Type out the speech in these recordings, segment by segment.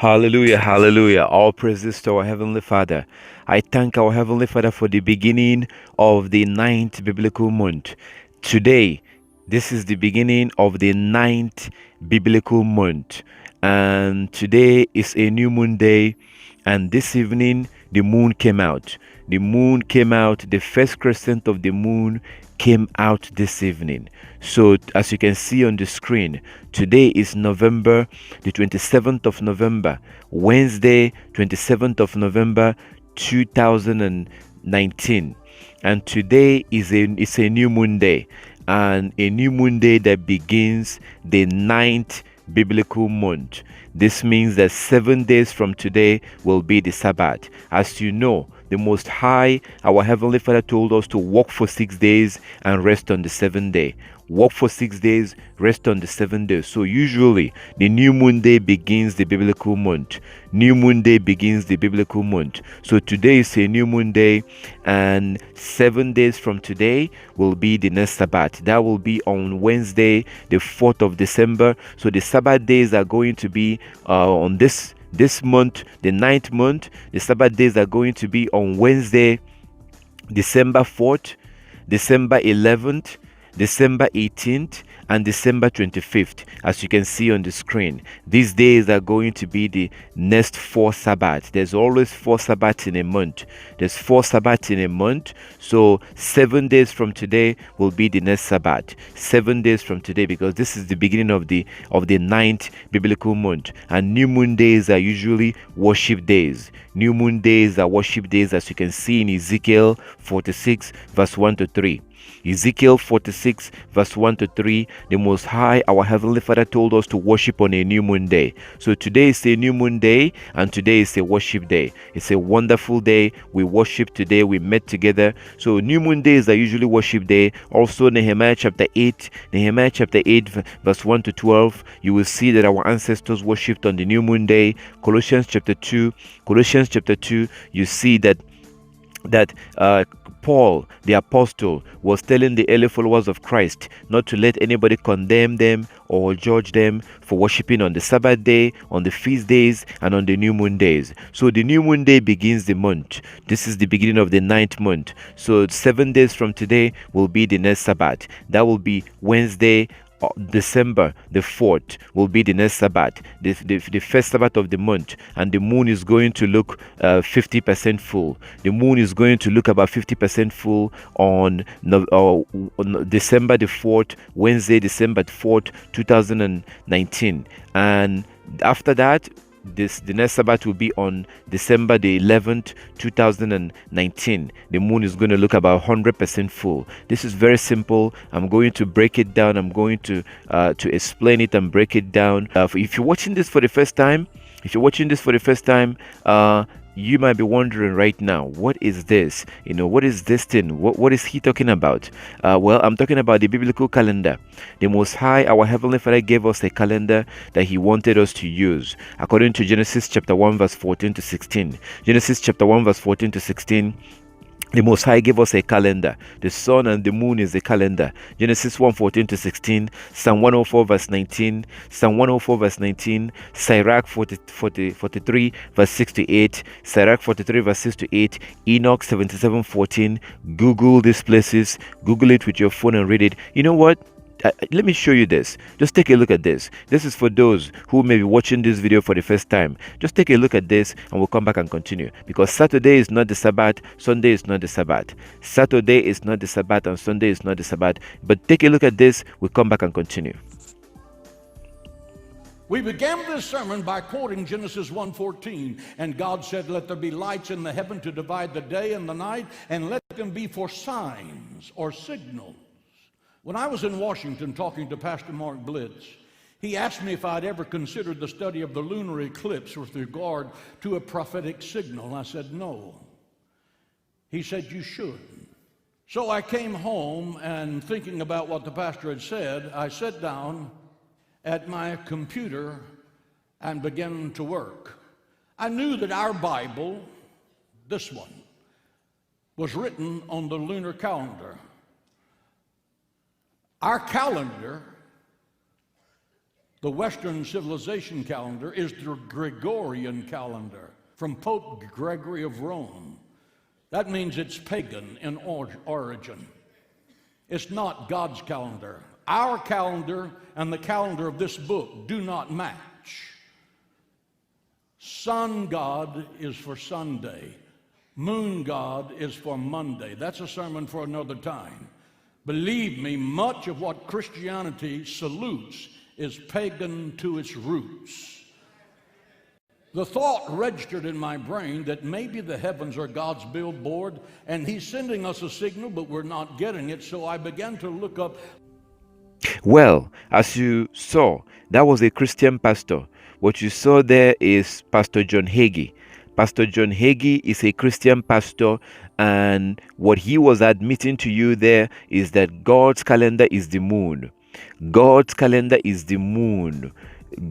Hallelujah, hallelujah. All praises to our Heavenly Father. I thank our Heavenly Father for the beginning of the ninth biblical month. Today, this is the beginning of the ninth biblical month. And today is a new moon day. And this evening, the moon came out. The moon came out, the first crescent of the moon came out this evening. So, as you can see on the screen, today is November, the 27th of November, Wednesday, 27th of November, 2019. And today is a new moon day, and a new moon day that begins the ninth biblical month. This means that 7 days from today will be the Sabbath. As you know, the Most High, our Heavenly Father, told us to work for 6 days and rest on the seventh day. Work for 6 days, rest on the seventh day. So usually the new moon day begins the biblical month. New moon day begins the biblical month. So today is a new moon day, and 7 days from today will be the next Sabbath. That will be on Wednesday, the 4th of December. So the Sabbath days are going to be on this month, the ninth month. The Sabbath days are going to be on Wednesday, December 4th, December 11th, December 18th, and December 25th. As you can see on the screen, these days are going to be the next four Sabbaths. There's always four Sabbaths in a month. There's four Sabbaths in a month. So 7 days from today will be the next Sabbath. 7 days from today, because this is the beginning of the ninth biblical month. And new moon days are usually worship days. New moon days are worship days, as you can see in Ezekiel 46 verse 1 to 3. Ezekiel 46 verse 1 to 3, the Most High, our Heavenly Father, told us to worship on a new moon day. So today is a new moon day, and today is a worship day. It's a wonderful day. We worship today. We met together. So new moon days are usually worship day. Also Nehemiah chapter 8 verse 1 to 12, you will see that our ancestors worshipped on the new moon day. Colossians chapter 2, you see that Paul, the apostle, was telling the early followers of Christ not to let anybody condemn them or judge them for worshiping on the Sabbath day, on the feast days, and on the new moon days. So the new moon day begins the month. This is the beginning of the ninth month. So 7 days from today will be the next Sabbath. That will be Wednesday, December the 4th will be the next Sabbath, the first Sabbath of the month, and the moon is going to look 50% full. The moon is going to look about 50% full on December the 4th, Wednesday, December 4th, 2019. And after that, the next Sabbath will be on December the 11th, 2019. The moon is going to look about 100% full. This is very simple. I'm going to break it down. I'm going to explain it and break it down. If you're watching this for the first time, you might be wondering right now, what is this? What is this thing? What is he talking about? Well, I'm talking about the biblical calendar. The Most High, our Heavenly Father, gave us a calendar that He wanted us to use. According to Genesis chapter 1 verse 14 to 16. Genesis chapter 1 verse 14 to 16. The Most High gave us a calendar. The sun and the moon is a calendar. Genesis 1:14 to 16, Psalm 104 verse 19, Psalm 104 verse 19, Sirach 43 verse 6 to 8, Sirach 43 verse 6 to 8, Enoch 77:14. Google these places. Google it with your phone and read it. You know what? Let me show you this. Just take a look at this. This is for those who may be watching this video for the first time. Just take a look at this and we'll come back and continue. Because Saturday is not the Sabbath, Sunday is not the Sabbath. Saturday is not the Sabbath and Sunday is not the Sabbath. But take a look at this, we'll come back and continue. We began this sermon by quoting Genesis 1:14, and God said, "Let there be lights in the heaven to divide the day and the night, and let them be for signs or signals." When I was in Washington talking to Pastor Mark Blitz, he asked me if I'd ever considered the study of the lunar eclipse with regard to a prophetic signal. And I said, no. He said, you should. So I came home, and thinking about what the pastor had said, I sat down at my computer and began to work. I knew that our Bible, this one, was written on the lunar calendar. Our calendar The Western civilization calendar is the Gregorian calendar from Pope Gregory of Rome. That means it's pagan in origin. It's not God's calendar. Our calendar and the calendar of this book do not match. Sun God is for Sunday. Moon God is for Monday. That's a sermon for another time. Believe me, much of what Christianity salutes is pagan to its roots. The thought registered in my brain that maybe the heavens are God's billboard and He's sending us a signal, but we're not getting it. So I began to look up. Well, as you saw, that was a Christian pastor. What you saw there is Pastor John Hagee. Pastor John Hagee is a Christian pastor, and what he was admitting to you there is that God's calendar is the moon. God's calendar is the moon.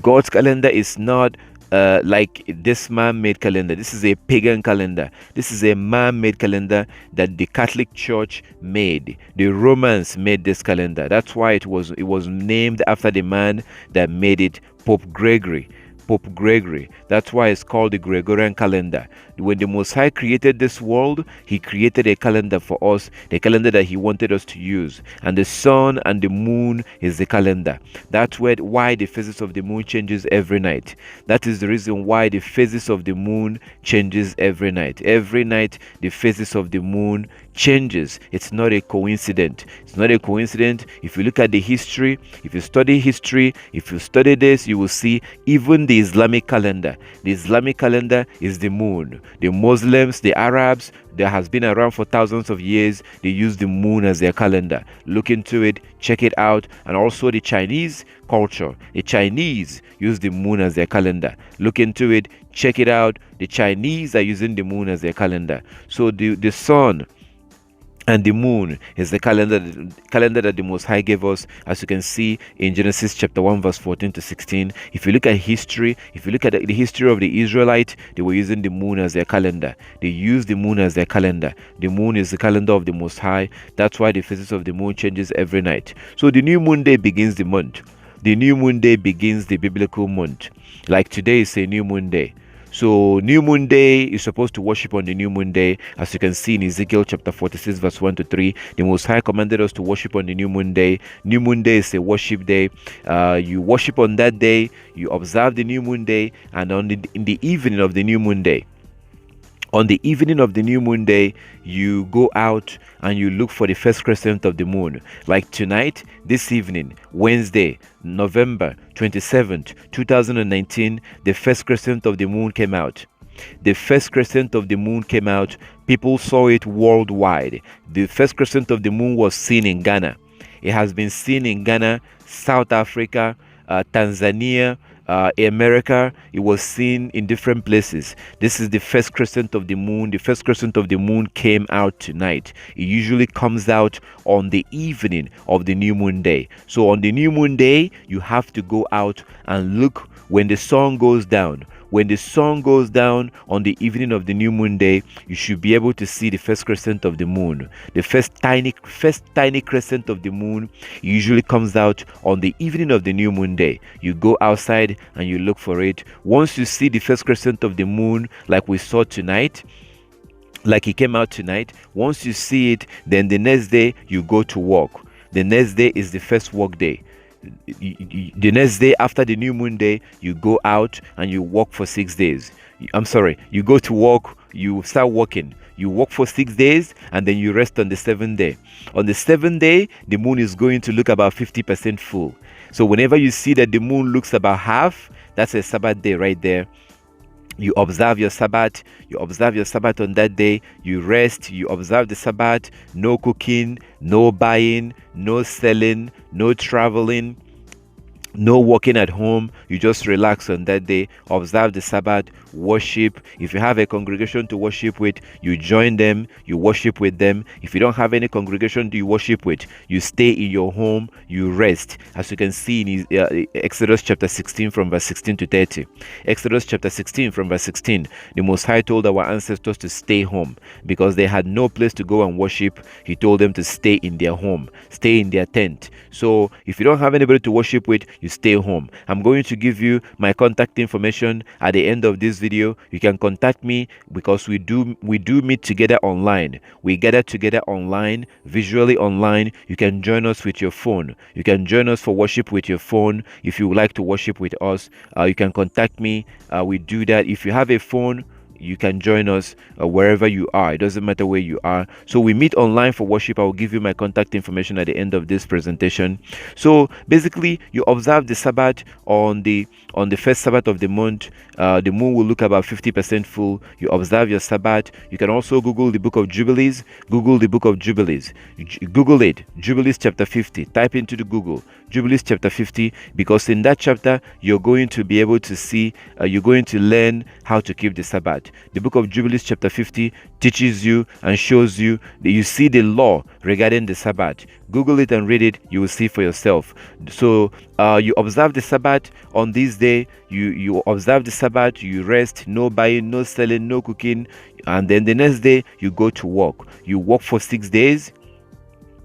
God's calendar is not like this man-made calendar. This is a pagan calendar. This is a man-made calendar that the Catholic Church made. The Romans made this calendar. That's why it was named after the man that made it, Pope Gregory. Pope Gregory. That's why it's called the Gregorian calendar. When the Most High created this world, He created a calendar for us, the calendar that He wanted us to use. And the sun and the moon is the calendar. That's why the phases of the moon changes every night. That is the reason why the phases of the moon changes every night. Every night, the phases of the moon changes. It's not a coincidence. It's not a coincidence. If you look at the history, if you study history, if you study this, you will see even the Islamic calendar. The Islamic calendar is the moon. The Muslims, the Arabs, that has been around for thousands of years, they use the moon as their calendar. Look into it, check it out. And also the Chinese culture. The Chinese use the moon as their calendar. Look into it, check it out. The Chinese are using the moon as their calendar. So the sun and the moon is the calendar that the Most High gave us, as you can see in Genesis chapter 1 verse 14 to 16. If you look at history, if you look at the history of the Israelites, they were using the moon as their calendar. They used the moon as their calendar. The moon is the calendar of the Most High. That's why the phases of the moon changes every night. So the new moon day begins the month. The new moon day begins the biblical month. Like today is a new moon day. So new moon day is supposed to worship on the new moon day. As you can see in Ezekiel chapter 46 verse 1 to 3, the Most High commanded us to worship on the new moon day. New moon day is a worship day. You worship on that day, you observe the new moon day, and in the evening of the new moon day, on the evening of the new moon day, you go out and you look for the first crescent of the moon. Like tonight, this evening, Wednesday, November 27th, 2019, the first crescent of the moon came out. The first crescent of the moon came out. People saw it worldwide. The first crescent of the moon was seen in Ghana. It has been seen in Ghana, South Africa, Tanzania, America. It was seen in different places. This is the first crescent of the moon. The first crescent of the moon came out tonight. It usually comes out on the evening of the new moon day. So on the new moon day, you have to go out and look when the sun goes down. When the sun goes down on the evening of the new moon day, you should be able to see the first crescent of the moon. The first tiny crescent of the moon usually comes out on the evening of the new moon day. You go outside and you look for it. Once you see the first crescent of the moon, like we saw tonight, like it came out tonight, once you see it, then the next day you go to work. The next day is the first work day. The next day after the new moon day, you go out and you work for 6 days. You go to work, you start working. You work for 6 days and then you rest on the 7th day. On the 7th day, the moon is going to look about 50% full. So whenever you see that the moon looks about half, that's a Sabbath day right there. You observe your Sabbath. You observe your Sabbath on that day. You rest. You observe the Sabbath. No cooking, no buying, no selling, no traveling, no working at home. You just relax on that day, observe the Sabbath, worship. If you have a congregation to worship with, you join them, you worship with them. If you don't have any congregation to worship with, you stay in your home, you rest. As you can see in Exodus chapter 16 from verse 16 to 30. Exodus chapter 16 from verse 16, the Most High told our ancestors to stay home because they had no place to go and worship. He told them to stay in their home, stay in their tent. So if you don't have anybody to worship with, you stay home. I'm going to give you my contact information at the end of this video. You can contact me because we do meet together online. We gather together online, visually online. You can join us with your phone. You can join us for worship with your phone. If you would like to worship with us, you can contact me. We do that. If you have a phone, you can join us wherever you are. It doesn't matter where you are. So we meet online for worship. I will give you my contact information at the end of this presentation. So basically, you observe the Sabbath on the first Sabbath of the month. The moon will look about 50% full. You observe your Sabbath. You can also Google the book of Jubilees. Google the book of Jubilees. Google it. Jubilees chapter 50. Type into the Google Jubilees chapter 50, because in that chapter you're going to be able to see, you're going to learn how to keep the Sabbath. The book of Jubilees chapter 50 teaches you and shows you that you see the law regarding the Sabbath. Google it and read it. You will see for yourself. So you observe the Sabbath on this day. You observe the Sabbath. You rest. No buying, no selling, no cooking. And then the next day you go to work. You work for 6 days.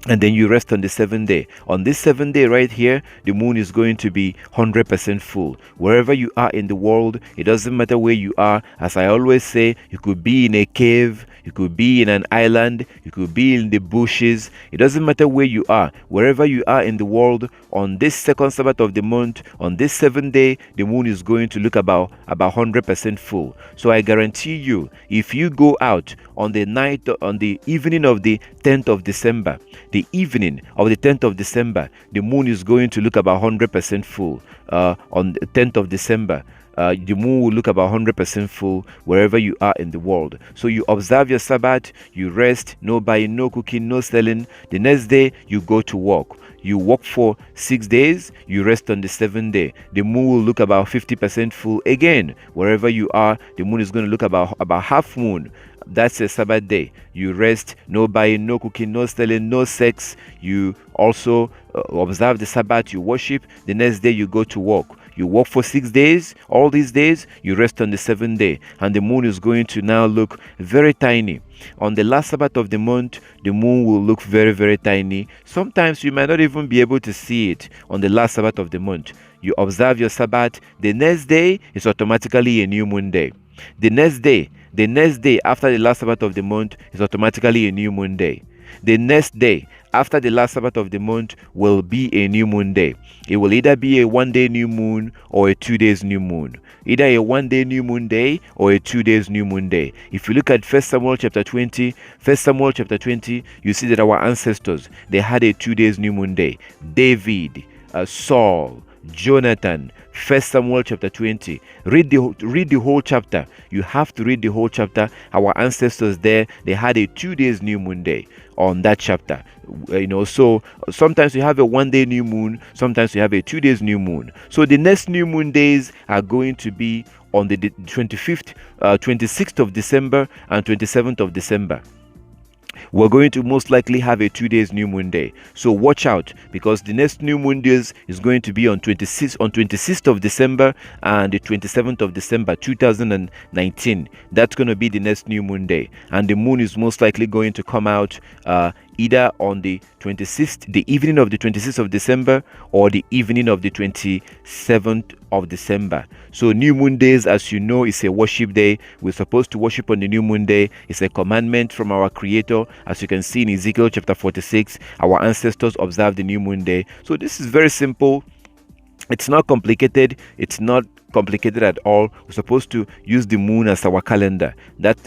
And then you rest on the 7th day. On this 7th day right here, the moon is going to be 100% full. Wherever you are in the world, it doesn't matter where you are. As I always say, you could be in a cave, you could be in an island, you could be in the bushes. It doesn't matter where you are. Wherever you are in the world, on this second Sabbath of the month, on this 7th day, the moon is going to look about 100% full. So I guarantee you, if you go out on the evening of the 10th of December, the evening of the 10th of December, the moon is going to look about 100% full. On the 10th of December, the moon will look about 100% full wherever you are in the world. So you observe your Sabbath, you rest, no buying, no cooking, no selling. The next day, you go to work. You work for 6 days, you rest on the 7th day. The moon will look about 50% full again. Wherever you are, the moon is going to look about half moon. That's a Sabbath day. You rest, no buying, no cooking, no selling, no sex. You also observe the Sabbath, you worship. The next day you go to work. You work for 6 days. All these days, you rest on the 7th day. And the moon is going to now look very tiny. On the last Sabbath of the month, the moon will look very, very tiny. Sometimes you might not even be able to see it on the last Sabbath of the month. You observe your Sabbath. The next day is automatically a new moon day. The next day after the last Sabbath of the month is automatically a new moon day. The next day after the last Sabbath of the month will be a new moon day. It will either be a 1-day new moon or a 2 days new moon. Either a 1-day new moon day or a 2 days new moon day. If you look at 1 Samuel chapter 20, you see that our ancestors, they had a 2 days new moon day. David, Saul, Jonathan. 1 Samuel chapter 20. Read the whole chapter. You have to read the whole chapter. Our ancestors there, they had a 2 days new moon day on that chapter. So sometimes you have a 1-day new moon, sometimes you have a 2 days new moon. So the next new moon days are going to be on the 25th, 26th of December and 27th of December. We're going to most likely have a 2 days new moon day. So watch out, because the next new moon days is going to be on 26th of December and the 27th of December 2019. That's going to be the next new moon day. And the moon is most likely going to come out either on the 26th, the evening of the 26th of December, or the evening of the 27th of December. So new moon days, as you know, is a worship day. We're supposed to worship on the new moon day. It's a commandment from our Creator. As you can see in Ezekiel chapter 46, our ancestors observed the new moon day. So this is very simple. It's not complicated. It's not complicated at all. We're supposed to use the moon as our calendar. That's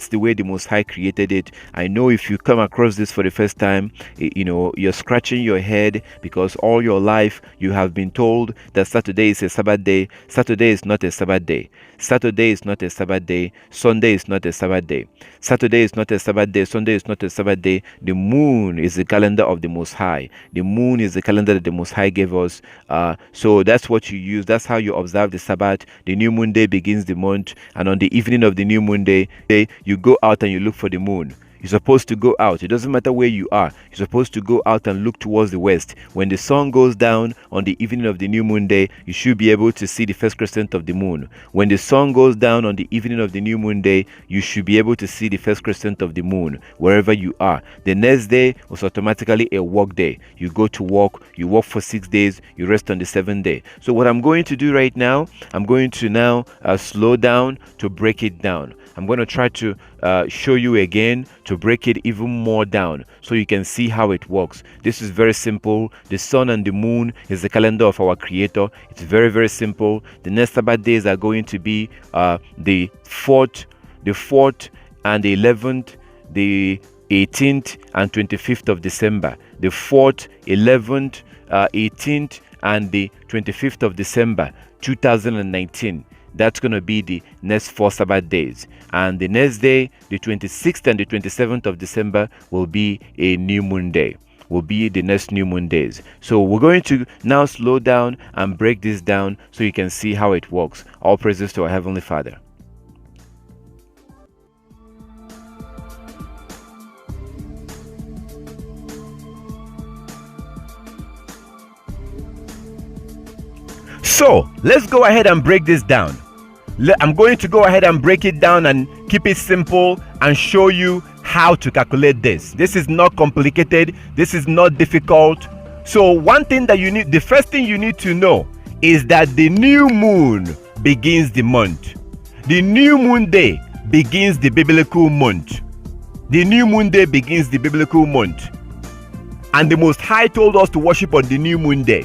the way the Most High created it. I know if you come across this for the first time, you're scratching your head, because all your life you have been told that Saturday is a Sabbath day. Saturday is not a Sabbath day. Saturday is not a Sabbath day. Sunday is not a Sabbath day. Saturday is not a Sabbath day. Sunday is not a Sabbath day. The moon is the calendar of the Most High. The moon is the calendar that the Most High gave us. So that's what you use. That's how you observe the Sabbath. The new moon day begins the month, and on the evening of the new moon day, you go out and you look for the moon. you're supposed to go out. It doesn't matter where you are. You're supposed to go out and look towards the west. When the sun goes down on the evening of the new moon day, you should be able to see the first crescent of the moon. When the sun goes down on the evening of the new moon day, you should be able to see the first crescent of the moon wherever you are. The next day was automatically a work day. You go to work, you work for 6 days, you rest on the 7th day. So what I'm going to do right now, I'm going to now slow down to break it down. I'm going to try to show you again to break it even more down so you can see how it works. This is very simple. The sun and the moon is the calendar of our Creator. It's very, very simple. The next Sabbath days are going to be the 4th and the 11th, the 18th and 25th of December. The 4th, 11th, 18th and the 25th of December 2019. That's going to be the next 4 Sabbath days. And the next day, the 26th and the 27th of December, will be a new moon day. Will be the next new moon days. So we're going to now slow down and break this down so you can see how it works. All praises to our Heavenly Father. So let's go ahead and break this down. I'm going to go ahead and break it down and keep it simple and show you how to calculate this. This is not complicated. This is not difficult. So one thing that you need, the first thing you need to know is that the new moon begins the month. The new moon day begins the biblical month. The new moon day begins the biblical month. And the Most High told us to worship on the new moon day.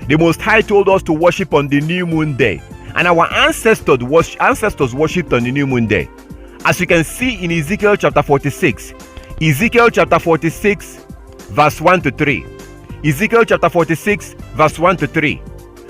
The Most High told us to worship on the new moon day. And our ancestors worshipped on the new moon day. As you can see in Ezekiel chapter 46. Ezekiel chapter 46 verse 1 to 3. Ezekiel chapter 46 verse 1 to 3.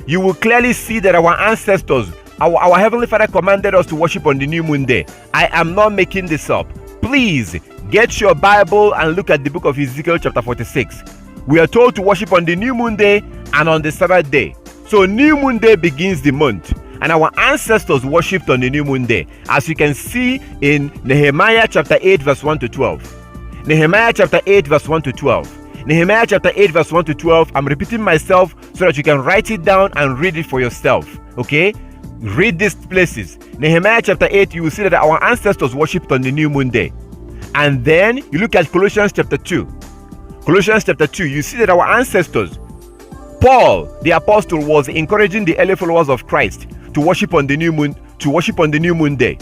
You will clearly see that our ancestors, our Heavenly Father commanded us to worship on the new moon day. I am not making this up. Please get your Bible and look at the book of Ezekiel chapter 46. We are told to worship on the new moon day and on the Sabbath day. So new moon day begins the month. And our ancestors worshipped on the new moon day. As you can see in Nehemiah chapter 8 verse 1 to 12. Nehemiah chapter 8 verse 1 to 12. Nehemiah chapter 8 verse 1 to 12. I'm repeating myself so that you can write it down and read it for yourself. Okay? Read these places. Nehemiah chapter 8, you will see that our ancestors worshipped on the new moon day. And then you look at Colossians chapter 2. Colossians chapter 2, you see that our ancestors, Paul the apostle, was encouraging the early followers of Christ to worship on the new moon, day.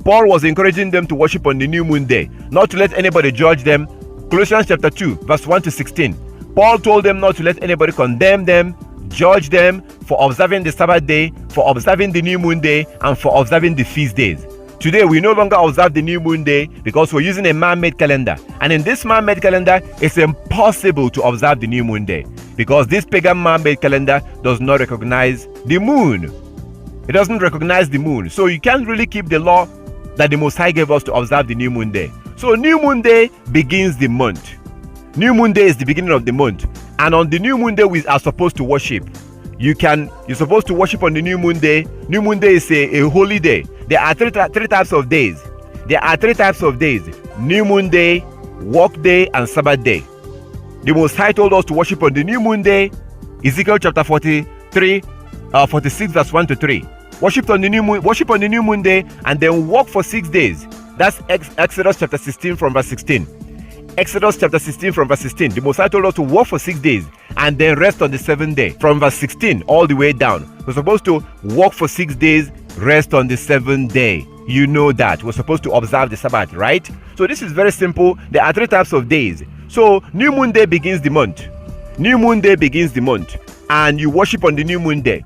Paul was encouraging them to worship on the new moon day, not to let anybody judge them. Colossians chapter 2 verse 1 to 16. Paul told them not to let anybody condemn them, judge them for observing the Sabbath day, for observing the new moon day, and for observing the feast days. Today we no longer observe the new moon day because we're using a man-made calendar. And in this man-made calendar, it's impossible to observe the new moon day because this pagan man-made calendar does not recognize the moon. It doesn't recognize the moon. So you can't really keep the law that the Most High gave us to observe the new moon day. So new moon day begins the month. New moon day is the beginning of the month. And on the new moon day, we are supposed to worship. You're supposed to worship on the new moon day. New moon day is a holy day. There are three types of days. There are 3 types of days. New moon day, work day, and Sabbath day. The Most High told us to worship on the new moon day. Ezekiel chapter 46 verse 1 to 3. Worship on the new moon day and then work for 6 days. That's Exodus chapter 16 from verse 16. Exodus chapter 16 from verse 16. The Most High told us to work for 6 days and then rest on the 7th day. From verse 16 all the way down. We're supposed to work for 6 days, rest on the 7th day. You know that. We're supposed to observe the Sabbath, right? So this is very simple. There are 3 types of days. So new moon day begins the month. New moon day begins the month. And you worship on the new moon day.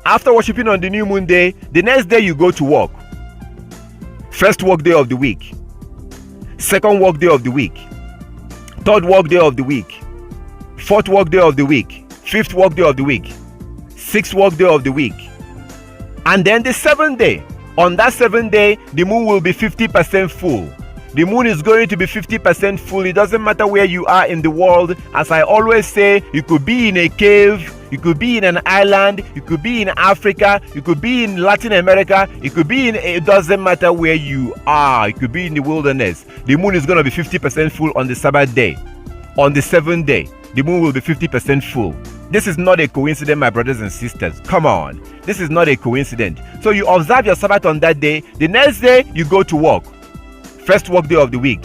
After worshiping on the new moon day, the next day you go to work. First work day of the week. Second work day of the week. Third work day of the week. Fourth work day of the week. Fifth work day of the week. Sixth work day of the week. And then the 7th day. On that 7th day, the moon will be 50% full. The moon is going to be 50% full. It doesn't matter where you are in the world. As I always say, you could be in a cave, You could be in an island. You could be in Africa. You could be in Latin America. You could be in, it doesn't matter where you are. You could be in the wilderness. The moon is going to be 50% full on the Sabbath day. On the 7th day, the moon will be 50% full. This is not a coincidence, my brothers and sisters. Come on. This is not a coincidence. So you observe your Sabbath on that day. The next day, you go to work. First work day of the week.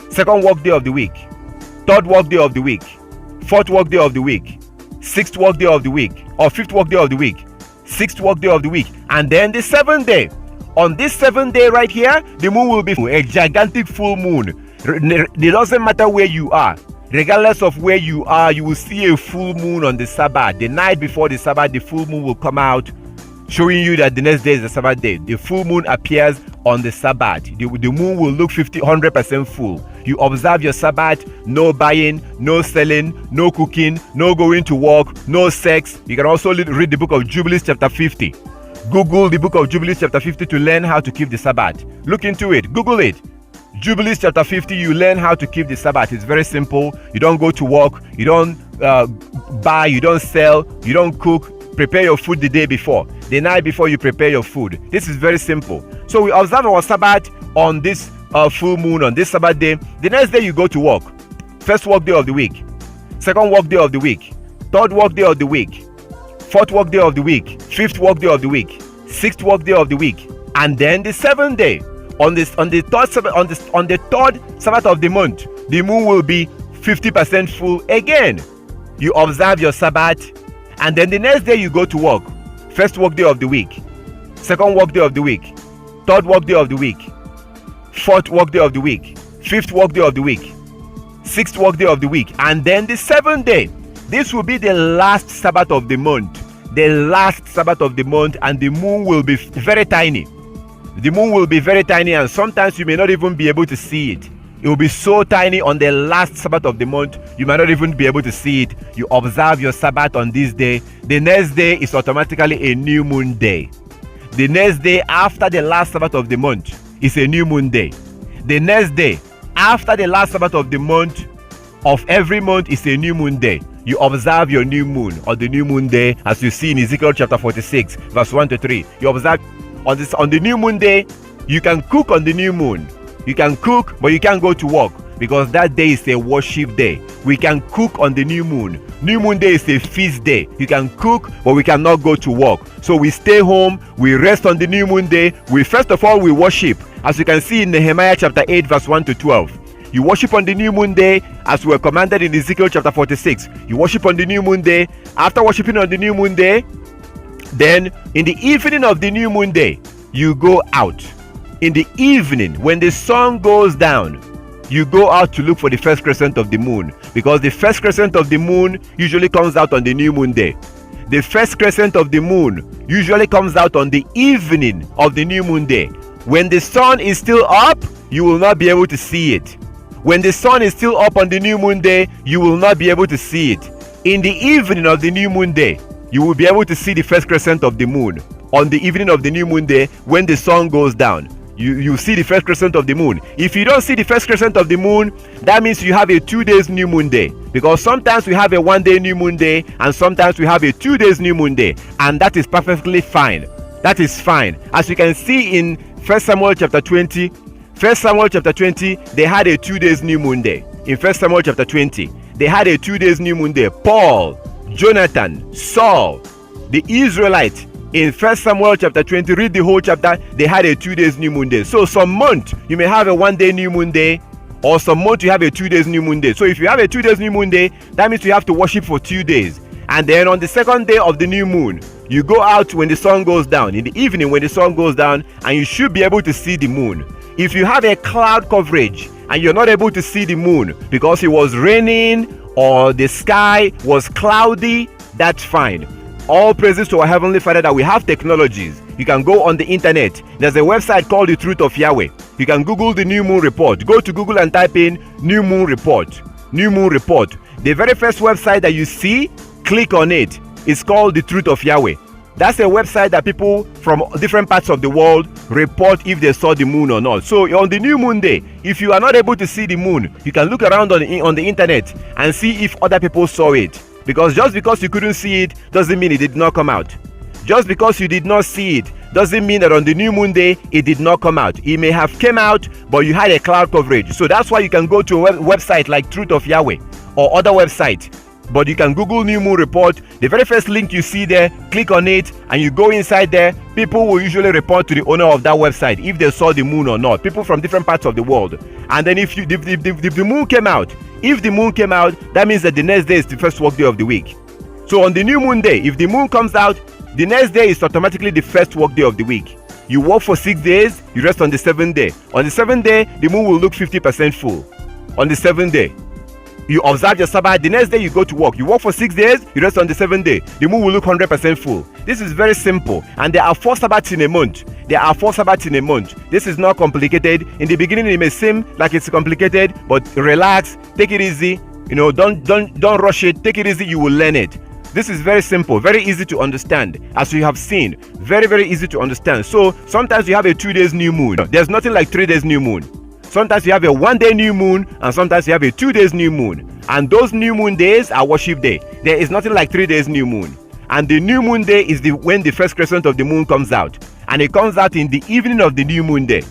Second work day of the week. Third work day of the week. Fourth work day of the week. Sixth work day of the week. Or fifth work day of the week. Sixth work day of the week. And then the 7th day. On this 7th day right here, the moon will be a gigantic full moon. It doesn't matter where you are. Regardless of where you are, you will see a full moon on the Sabbath. The night before the Sabbath, the full moon will come out, showing you that the next day is the Sabbath day. The full moon appears on the Sabbath. The moon will look 100% full. You observe your Sabbath, no buying, no selling, no cooking, no going to work, no sex. You can also read the book of Jubilees chapter 50. Google the book of Jubilees chapter 50 to learn how to keep the Sabbath. Look into it. Google it. Jubilees chapter 50, you learn how to keep the Sabbath. It's very simple. You don't go to work. You don't buy. You don't sell. You don't cook. Prepare your food the day before. The night before you prepare your food. This is very simple. So we observe our Sabbath on this full moon, on this Sabbath day. The next day you go to work. First work day of the week. Second work day of the week. Third work day of the week. Fourth work day of the week. Fifth work day of the week. Sixth work day of the week. And then the 7th day. On the third Sabbath of the month, the moon will be 50% full again. You observe your Sabbath, and then the next day you go to work. First work day of the week, second work day of the week, third work day of the week, fourth work day of the week, fifth work day of the week, sixth work day of the week, and then the 7th day. This will be the last Sabbath of the month. The last Sabbath of the month, and the moon will be very tiny. The moon will be very tiny, and sometimes you may not even be able to see it. It will be so tiny on the last Sabbath of the month, you might not even be able to see it. You observe your Sabbath on this day. The next day is automatically a new moon day. The next day after the last Sabbath of the month is a new moon day. The next day after the last Sabbath of the month of every month is a new moon day. You observe your new moon or the new moon day, as you see in Ezekiel chapter 46, verse 1 to 3. You observe on the new moon day. You can cook on the new moon. You can cook, but you can't go to work because that day is a worship day. We can cook on the new moon. New moon day is a feast day. You can cook, but we cannot go to work. So we stay home, we rest on the new moon day. First of all, we worship. As you can see in Nehemiah chapter 8, verse 1 to 12. You worship on the new moon day as we were commanded in Ezekiel chapter 46. You worship on the new moon day. After worshiping on the new moon day, then in the evening of the new moon day, you go out. In the evening, when the sun goes down, you go out to look for the first crescent of the moon, because the first crescent of the moon usually comes out on the new moon day. The first crescent of the moon usually comes out on the evening of the new moon day. When the sun is still up, you will not be able to see it. When the sun is still up on the new moon day, you will not be able to see it. In the evening of the new moon day, you will be able to see the first crescent of the moon. On the evening of the new moon day, when the sun goes down, you see the first crescent of the moon. If you don't see the first crescent of the moon, that means you have a 2 days new moon day, because sometimes we have a 1 day new moon day and sometimes we have a 2 days new moon day, and that is perfectly fine. That is fine. As you can see in 1 Samuel chapter 20, they had a 2 days new moon day. In 1 Samuel chapter 20, they had a 2 days new moon day. Paul, Jonathan, Saul, the Israelites, in 1 Samuel chapter 20, read the whole chapter, they had a 2 days new moon day. So some month you may have a 1 day new moon day, or some month you have a 2 days new moon day. So if you have a 2 days new moon day, that means you have to worship for 2 days. And then on the second day of the new moon, you go out when the sun goes down, in the evening when the sun goes down, and you should be able to see the moon. If you have a cloud coverage and you're not able to see the moon because it was raining or the sky was cloudy, that's fine. All praises to our Heavenly Father that we have technologies. You can go on the internet. There's a website called The Truth of Yahweh. You can Google the New Moon Report. Go to Google and type in New Moon Report. New Moon Report. The very first website that you see, click on it. It's called The Truth of Yahweh. That's a website that people from different parts of the world report if they saw the moon or not. So on the new moon day, if you are not able to see the moon, you can look around on the internet and see if other people saw it. Because just because you couldn't see it doesn't mean it did not come out. Just because you did not see it doesn't mean that on the new moon day it did not come out. It may have came out, but you had a cloud coverage. So that's why you can go to a website like Truth of Yahweh or other website. But you can Google new moon report. The very first link you see there, click on it and you go inside there. People will usually report to the owner of that website if they saw the moon or not. People from different parts of the world. And then if the moon came out, that means that the next day is the first work day of the week. So on the new moon day, if the moon comes out, the next day is automatically the first work day of the week. You work for 6 days, you rest on the 7th day. On the 7th day, the moon will look 50% full. On the 7th day, you observe your Sabbath. The next day you go to work. You work for 6 days, you rest on the 7th day. The moon will look 100% full. This is very simple. And there are 4 Sabbaths in a month. This is not complicated. In the beginning, it may seem like it's complicated, but relax, take it easy. Don't rush it. Take it easy. You will learn it. This is very simple, very easy to understand. As you have seen, very, very easy to understand. So sometimes you have a 2 days new moon. There's nothing like 3 days new moon. Sometimes you have a 1 day new moon, and sometimes you have a 2 days new moon. And those new moon days are worship day. There is nothing like 3 days new moon. And the new moon day is when the first crescent of the moon comes out. And it comes out in the evening of the new moon day.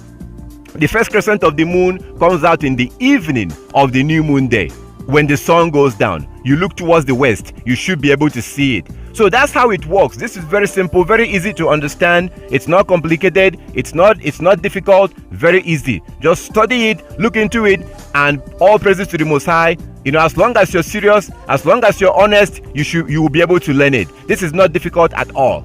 The first crescent of the moon comes out in the evening of the new moon day. When the sun goes down, you look towards the west, you should be able to see it. So that's how it works. This is very simple, very easy to understand. It's not complicated. It's not difficult. Very easy. Just study it, look into it, and all praises to the Most High. As long as you're serious, as long as you're honest, you will be able to learn it. This is not difficult at all.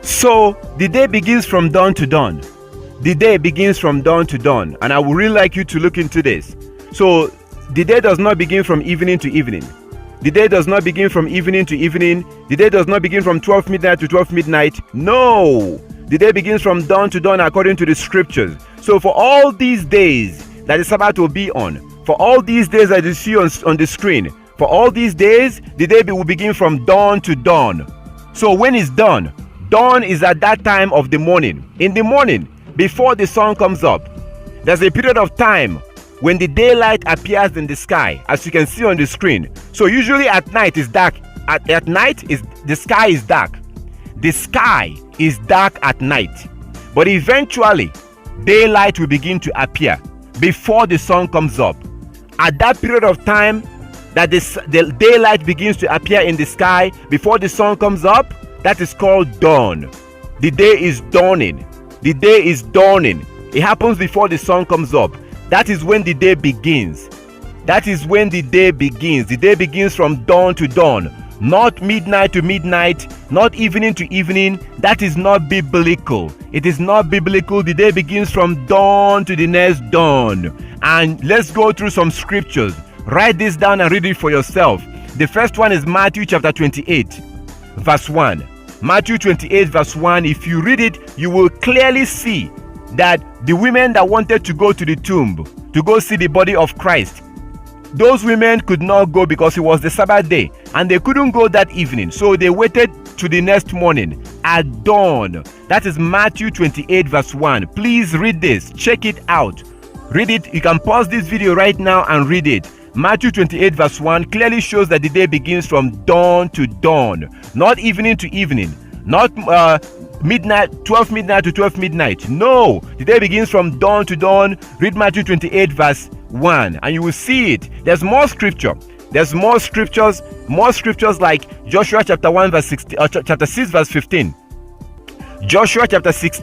So the day begins from dawn to dawn. The day begins from dawn to dawn, and I would really like you to look into this. So the day does not begin from evening to evening. The day does not begin from evening to evening. The day does not begin from 12 midnight to 12 midnight. No! The day begins from dawn to dawn according to the scriptures. So for all these days that the Sabbath will be on, for all these days that you see on the screen, for all these days, the day will begin from dawn to dawn. So when it's dawn, dawn is at that time of the morning. In the morning, before the sun comes up, there's a period of time when the daylight appears in the sky, as you can see on the screen. So usually at night it's dark. At night the sky is dark. The sky is dark at night. But eventually, daylight will begin to appear before the sun comes up. At that period of time that the daylight begins to appear in the sky before the sun comes up, that is called dawn. The day is dawning. The day is dawning. It happens before the sun comes up. That is when the day begins. That is when the day begins. The day begins from dawn to dawn. Not midnight to midnight, not evening to evening. That is not biblical. It is not biblical. The day begins from dawn to the next dawn. And let's go through some scriptures. Write this down and read it for yourself. The first one is Matthew chapter 28, verse 1. Matthew 28 verse 1, if you read it, you will clearly see that the women that wanted to go to the tomb to go see the body of Christ, those women could not go because it was the Sabbath day and they couldn't go that evening. So they waited to the next morning at dawn. That is Matthew 28 verse 1. Please read this. Check it out. Read it. You can pause this video right now and read it. Matthew 28 verse 1 clearly shows that the day begins from dawn to dawn, not evening to evening, not midnight, 12 midnight to 12 midnight. No, the day begins from dawn to dawn. Read Matthew 28 verse 1 and you will see it. There's more scripture. There's more scriptures like Joshua chapter 1 verse 16, chapter 6 verse 15. Joshua chapter 6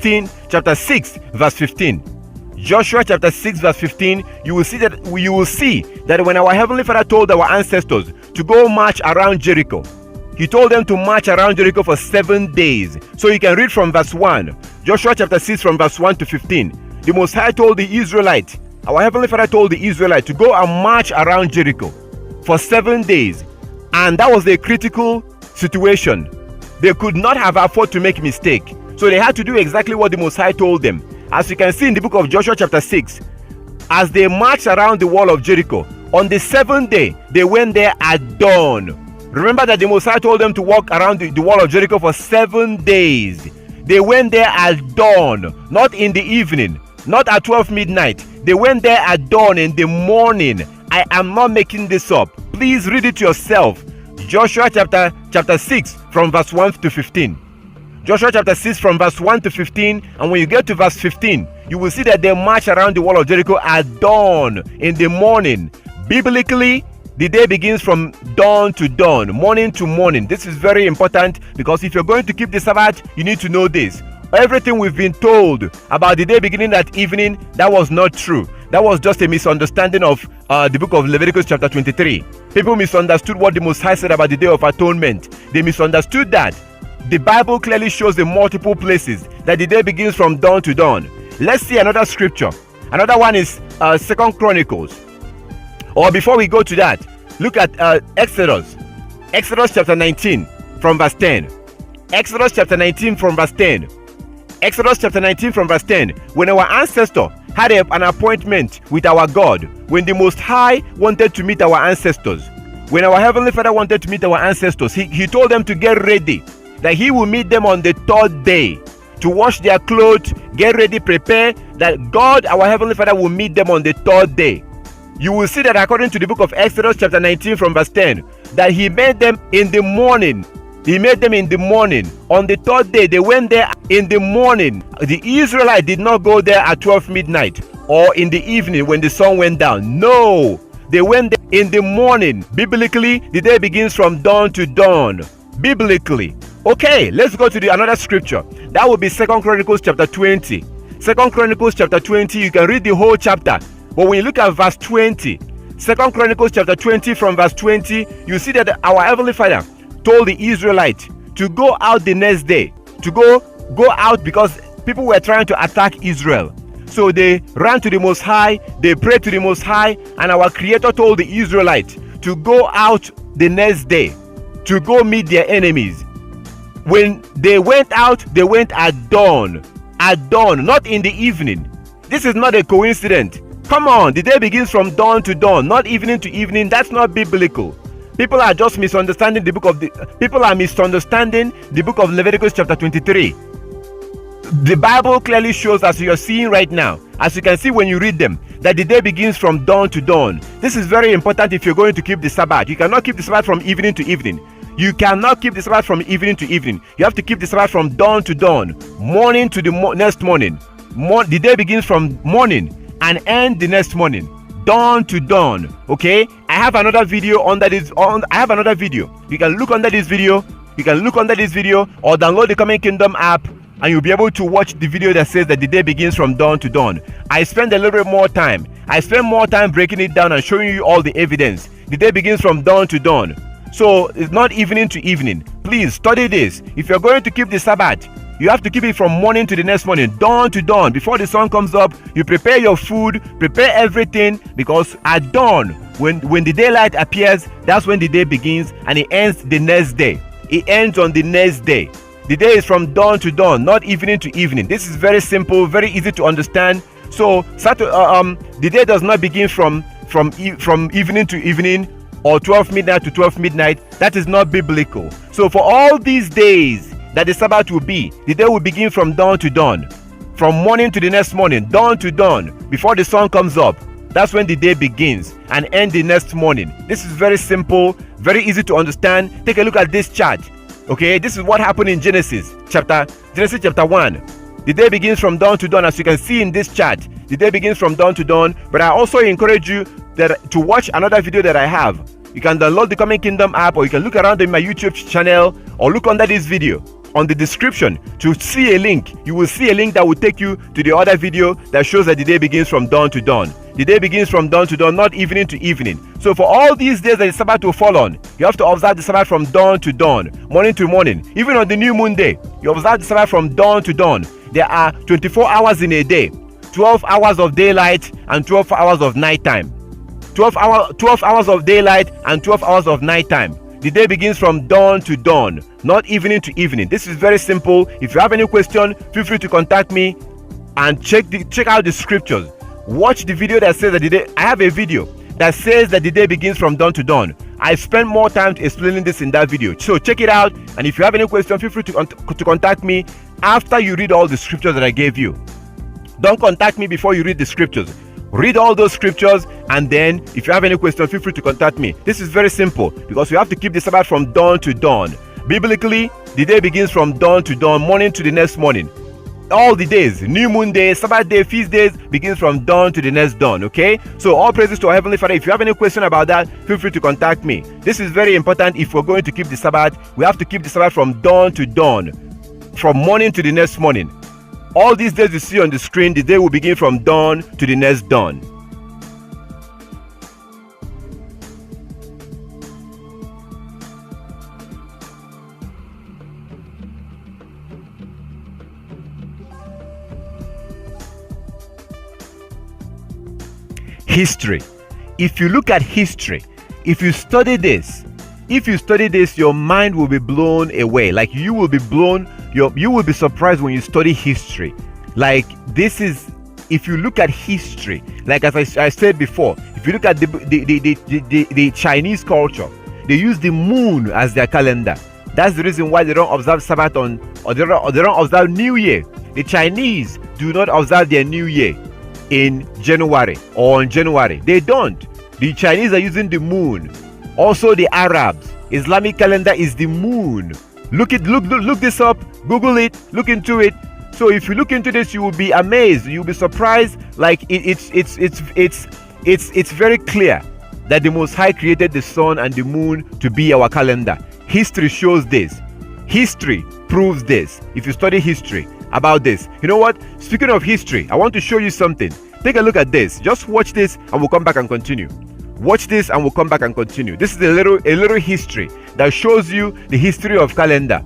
verse 15. Joshua chapter 6 verse 15, you will see that when our Heavenly Father told our ancestors to go march around Jericho, He told them to march around Jericho for 7 days. So you can read from verse 1, Joshua chapter 6 from verse 1 to 15. The Most High told the Israelite, our Heavenly Father told the Israelite to go and march around Jericho for 7 days. And that was a critical situation. They could not have afforded to make a mistake. So they had to do exactly what the Most High told them. As you can see in the book of Joshua chapter 6, as they marched around the wall of Jericho, on the 7th day, they went there at dawn. Remember that the Messiah told them to walk around the wall of Jericho for 7 days. They went there at dawn, not in the evening, not at 12 midnight. They went there at dawn in the morning. I am not making this up. Please read it yourself. Joshua chapter 6 from verse 1 to 15. Joshua chapter 6 from verse 1 to 15. And when you get to verse 15, you will see that they march around the wall of Jericho at dawn in the morning. Biblically, the day begins from dawn to dawn, morning to morning. This is very important, because if you're going to keep the Sabbath, you need to know this. Everything we've been told about the day beginning at evening, that was not true. That was just a misunderstanding of the book of Leviticus chapter 23. People misunderstood what the Most High said about the Day of Atonement. They misunderstood that. The Bible clearly shows in multiple places that the day begins from dawn to dawn. Let's see another scripture. Another one is 2 Chronicles. Or before we go to that, look at Exodus. Exodus chapter 19 from verse 10. Exodus chapter 19 from verse 10. Exodus chapter 19 from verse 10. When our ancestor had an appointment with our God, when the Most High wanted to meet our ancestors, when our Heavenly Father wanted to meet our ancestors, he told them to get ready, that he will meet them on the 3rd day, to wash their clothes, get ready, prepare, that God, our Heavenly Father, will meet them on the 3rd day. You will see that according to the book of Exodus chapter 19 from verse 10, that he made them in the morning. He made them in the morning. On the 3rd day, they went there in the morning. The Israelites did not go there at 12 midnight or in the evening when the sun went down. No, they went there in the morning. Biblically, the day begins from dawn to dawn. Biblically. Okay, let's go to another scripture. That will be 2 Chronicles chapter 20. 2 Chronicles chapter 20, you can read the whole chapter. But when you look at verse 20, 2 Chronicles chapter 20 from verse 20, you see that our Heavenly Father told the Israelites to go out the next day, to go out because people were trying to attack Israel. So they ran to the Most High, they prayed to the Most High, and our Creator told the Israelites to go out the next day, to go meet their enemies. When they went out, they went at dawn, not in the evening. This is not a coincidence. Come on, the day begins from dawn to dawn, not evening to evening. That's not biblical. People are just misunderstanding the book of Leviticus chapter 23. The Bible clearly shows, as you are seeing right now, as you can see when you read them, that the day begins from dawn to dawn. This is very important if you're going to keep the Sabbath. You cannot keep the Sabbath from evening to evening. You cannot keep the Sabbath from evening to evening. You have to keep the Sabbath from dawn to dawn, morning to the next morning. The day begins from morning and end the next morning, dawn to dawn. Okay, I have another video under this. I have another video. You can look under this video. You can look under this video or download the Coming Kingdom app, and you'll be able to watch the video that says that the day begins from dawn to dawn. I spend a little bit more time. I spend more time breaking it down and showing you all the evidence. The day begins from dawn to dawn. So it's not evening to evening. Please study this. If you're going to keep the Sabbath, you have to keep it from morning to the next morning, dawn to dawn. Before the sun comes up, you prepare your food, prepare everything, because at dawn, when the daylight appears, that's when the day begins, and it ends the next day. It ends on the next day. The day is from dawn to dawn, not evening to evening. This is very simple, very easy to understand. So the day does not begin from evening to evening or 12 midnight to 12 midnight. That is not biblical. So for all these days that the Sabbath will be, the day will begin from dawn to dawn, from morning to the next morning, dawn to dawn, before the sun comes up. That's when the day begins, and end the next morning. This is very simple, very easy to understand. Take a look at this chart. Okay, this is what happened in Genesis chapter 1. The day begins from dawn to dawn, as you can see in this chart. The day begins from dawn to dawn. But I also encourage you to watch another video that I have. You can download the Coming Kingdom app, or you can look around in my YouTube channel, or look under this video on the description to see a link. You will see a link that will take you to the other video that shows that the day begins from dawn to dawn. The day begins from dawn to dawn, not evening to evening. So for all these days that the Sabbath will fall on, you have to observe the Sabbath from dawn to dawn, morning to morning. Even on the new moon day, you observe the Sabbath from dawn to dawn. There are 24 hours in a day, 12 hours of daylight and 12 hours of nighttime. 12 hours of daylight and 12 hours of nighttime. The day begins from dawn to dawn, not evening to evening. This is very simple. If you have any question, feel free to contact me and check out the scriptures. Watch the video that says that the day, I have a video that says that the day begins from dawn to dawn. I spent more time explaining this in that video. So check it out. And if you have any question, feel free to contact me after you read all the scriptures that I gave you. Don't contact me before you read the scriptures. Read all those scriptures, and then if you have any question, feel free to contact me. This is very simple because we have to keep the Sabbath from dawn to dawn. Biblically, the day begins from dawn to dawn, morning to the next morning. All the days, new moon day, Sabbath day, feast days, begins from dawn to the next dawn, okay? So all praises to our Heavenly Father. If you have any question about that, feel free to contact me. This is very important. If we're going to keep the Sabbath, we have to keep the Sabbath from dawn to dawn, from morning to the next morning. All these days you see on the screen, the day will begin from dawn to the next dawn. History. If you look at history, if you study this, your mind will be blown away. Like you will be blown, you will be surprised when you study history. Like this is, if you look at history, like as I said before, if you look at the Chinese culture, they use the moon as their calendar. That's the reason why they don't observe Sabbath or they don't observe New Year. The Chinese do not observe their New Year in January or on January. They don't. The Chinese are using the moon. Also the Arabs, Islamic calendar is the moon. Look this up, Google it, look into it. So if you look into this, you will be amazed, you'll be surprised. Like it's very clear that the Most High created the sun and the moon to be our calendar. History shows this. History proves this. If you study history about this, you know what? Speaking of history, I want to show you something. Take a look at this. Just watch this and we'll come back and continue. Watch this and we'll come back and continue. This is a little history that shows you the history of calendar.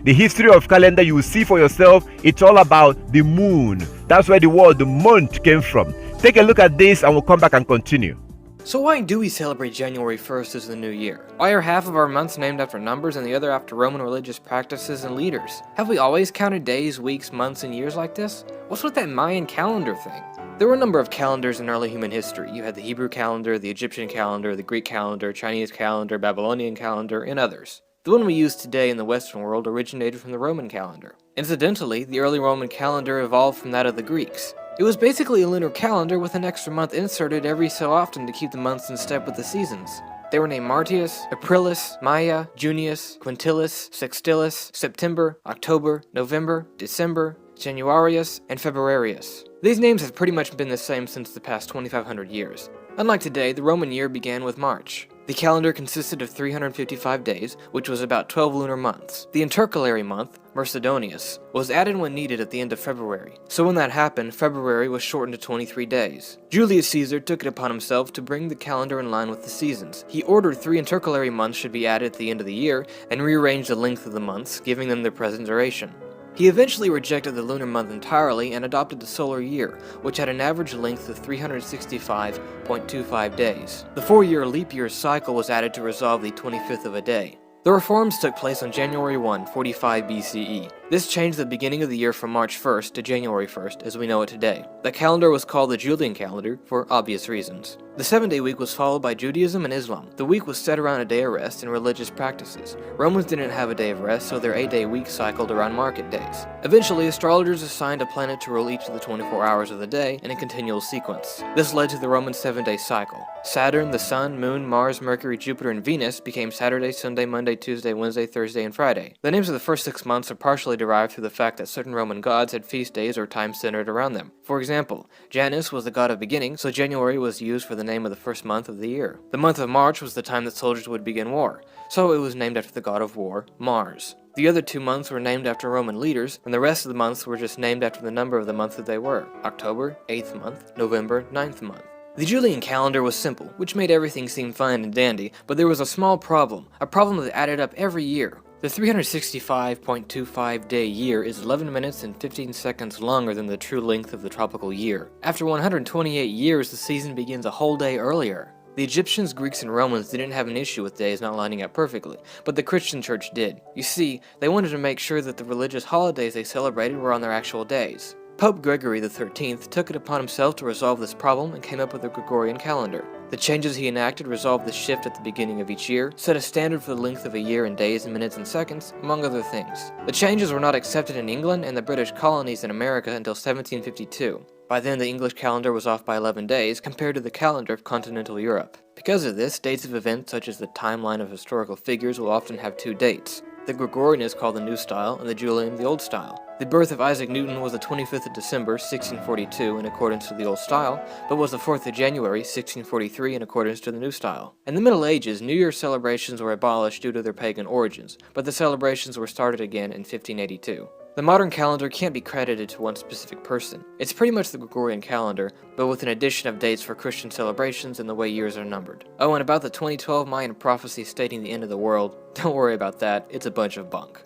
The history of calendar, you will see for yourself. It's all about the moon. That's where the word the month came from. Take a look at this and we'll come back and continue. So why do we celebrate January 1st as the new year? Why are half of our months named after numbers and the other after Roman religious practices and leaders? Have we always counted days, weeks, months, and years like this? What's with that Mayan calendar thing? There were a number of calendars in early human history. You had the Hebrew calendar, the Egyptian calendar, the Greek calendar, Chinese calendar, Babylonian calendar, and others. The one we use today in the Western world originated from the Roman calendar. Incidentally, the early Roman calendar evolved from that of the Greeks. It was basically a lunar calendar with an extra month inserted every so often to keep the months in step with the seasons. They were named Martius, Aprilis, Maia, Junius, Quintilis, Sextilis, September, October, November, December, Januarius, and Februarius. These names have pretty much been the same since the past 2,500 years. Unlike today, the Roman year began with March. The calendar consisted of 355 days, which was about 12 lunar months. The intercalary month, Mercedonius, was added when needed at the end of February. So when that happened, February was shortened to 23 days. Julius Caesar took it upon himself to bring the calendar in line with the seasons. He ordered 3 intercalary months should be added at the end of the year, and rearranged the length of the months, giving them their present duration. He eventually rejected the lunar month entirely and adopted the solar year, which had an average length of 365.25 days. The 4-year leap year cycle was added to resolve the 25th of a day. The reforms took place on January 1, 45 BCE. This changed the beginning of the year from March 1st to January 1st as we know it today. The calendar was called the Julian calendar for obvious reasons. The 7-day week was followed by Judaism and Islam. The week was set around a day of rest and religious practices. Romans didn't have a day of rest, so their 8-day week cycled around market days. Eventually, astrologers assigned a planet to rule each of the 24 hours of the day in a continual sequence. This led to the Roman 7-day cycle. Saturn, the Sun, Moon, Mars, Mercury, Jupiter, and Venus became Saturday, Sunday, Monday, Tuesday, Wednesday, Thursday, and Friday. The names of the first 6 months are partially derived through the fact that certain Roman gods had feast days or times centered around them. For example, Janus was the god of beginning, so January was used for the name of the first month of the year. The month of March was the time that soldiers would begin war, so it was named after the god of war, Mars. The other 2 months were named after Roman leaders, and the rest of the months were just named after the number of the month that they were. October, 8th month, November, 9th month. The Julian calendar was simple, which made everything seem fine and dandy, but there was a small problem, a problem that added up every year. The 365.25 day year is 11 minutes and 15 seconds longer than the true length of the tropical year. After 128 years, the season begins a whole day earlier. The Egyptians, Greeks, and Romans didn't have an issue with days not lining up perfectly, but the Christian church did. You see, they wanted to make sure that the religious holidays they celebrated were on their actual days. Pope Gregory XIII took it upon himself to resolve this problem and came up with the Gregorian calendar. The changes he enacted resolved the shift at the beginning of each year, set a standard for the length of a year in days, minutes, and seconds, among other things. The changes were not accepted in England and the British colonies in America until 1752. By then, the English calendar was off by 11 days compared to the calendar of continental Europe. Because of this, dates of events such as the timeline of historical figures will often have two dates. The Gregorian is called the New Style and the Julian the Old Style. The birth of Isaac Newton was the 25th of December, 1642 in accordance to the Old Style, but was the 4th of January, 1643 in accordance to the New Style. In the Middle Ages, New Year celebrations were abolished due to their pagan origins, but the celebrations were started again in 1582. The modern calendar can't be credited to one specific person. It's pretty much the Gregorian calendar, but with an addition of dates for Christian celebrations and the way years are numbered. Oh, and about the 2012 Mayan prophecy stating the end of the world, don't worry about that, it's a bunch of bunk.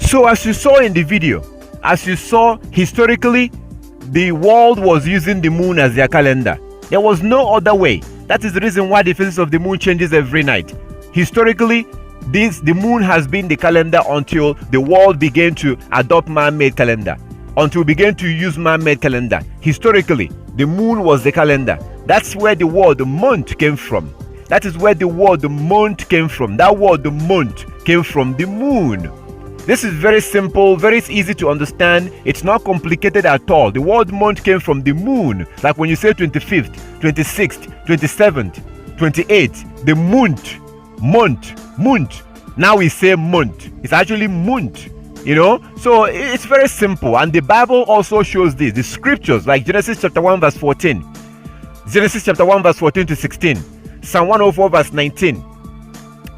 So as you saw in the video, as you saw historically, the world was using the moon as their calendar. There was no other way. That is the reason why the phases of the moon changes every night. Historically, the moon has been the calendar until the world began to adopt man-made calendar. Until we began to use man-made calendar. Historically, the moon was the calendar. That's where the word the month came from. That is where the word the month came from. That word the month came from the moon. This is very simple, very easy to understand. It's not complicated at all. The word month came from the moon. Like when you say 25th, 26th, 27th, 28th, the month. Now we say month. It's actually month, you know. So it's very simple. And the Bible also shows this. The scriptures like Genesis chapter 1 verse 14. Genesis chapter 1 verse 14 to 16. Psalm 104 verse 19.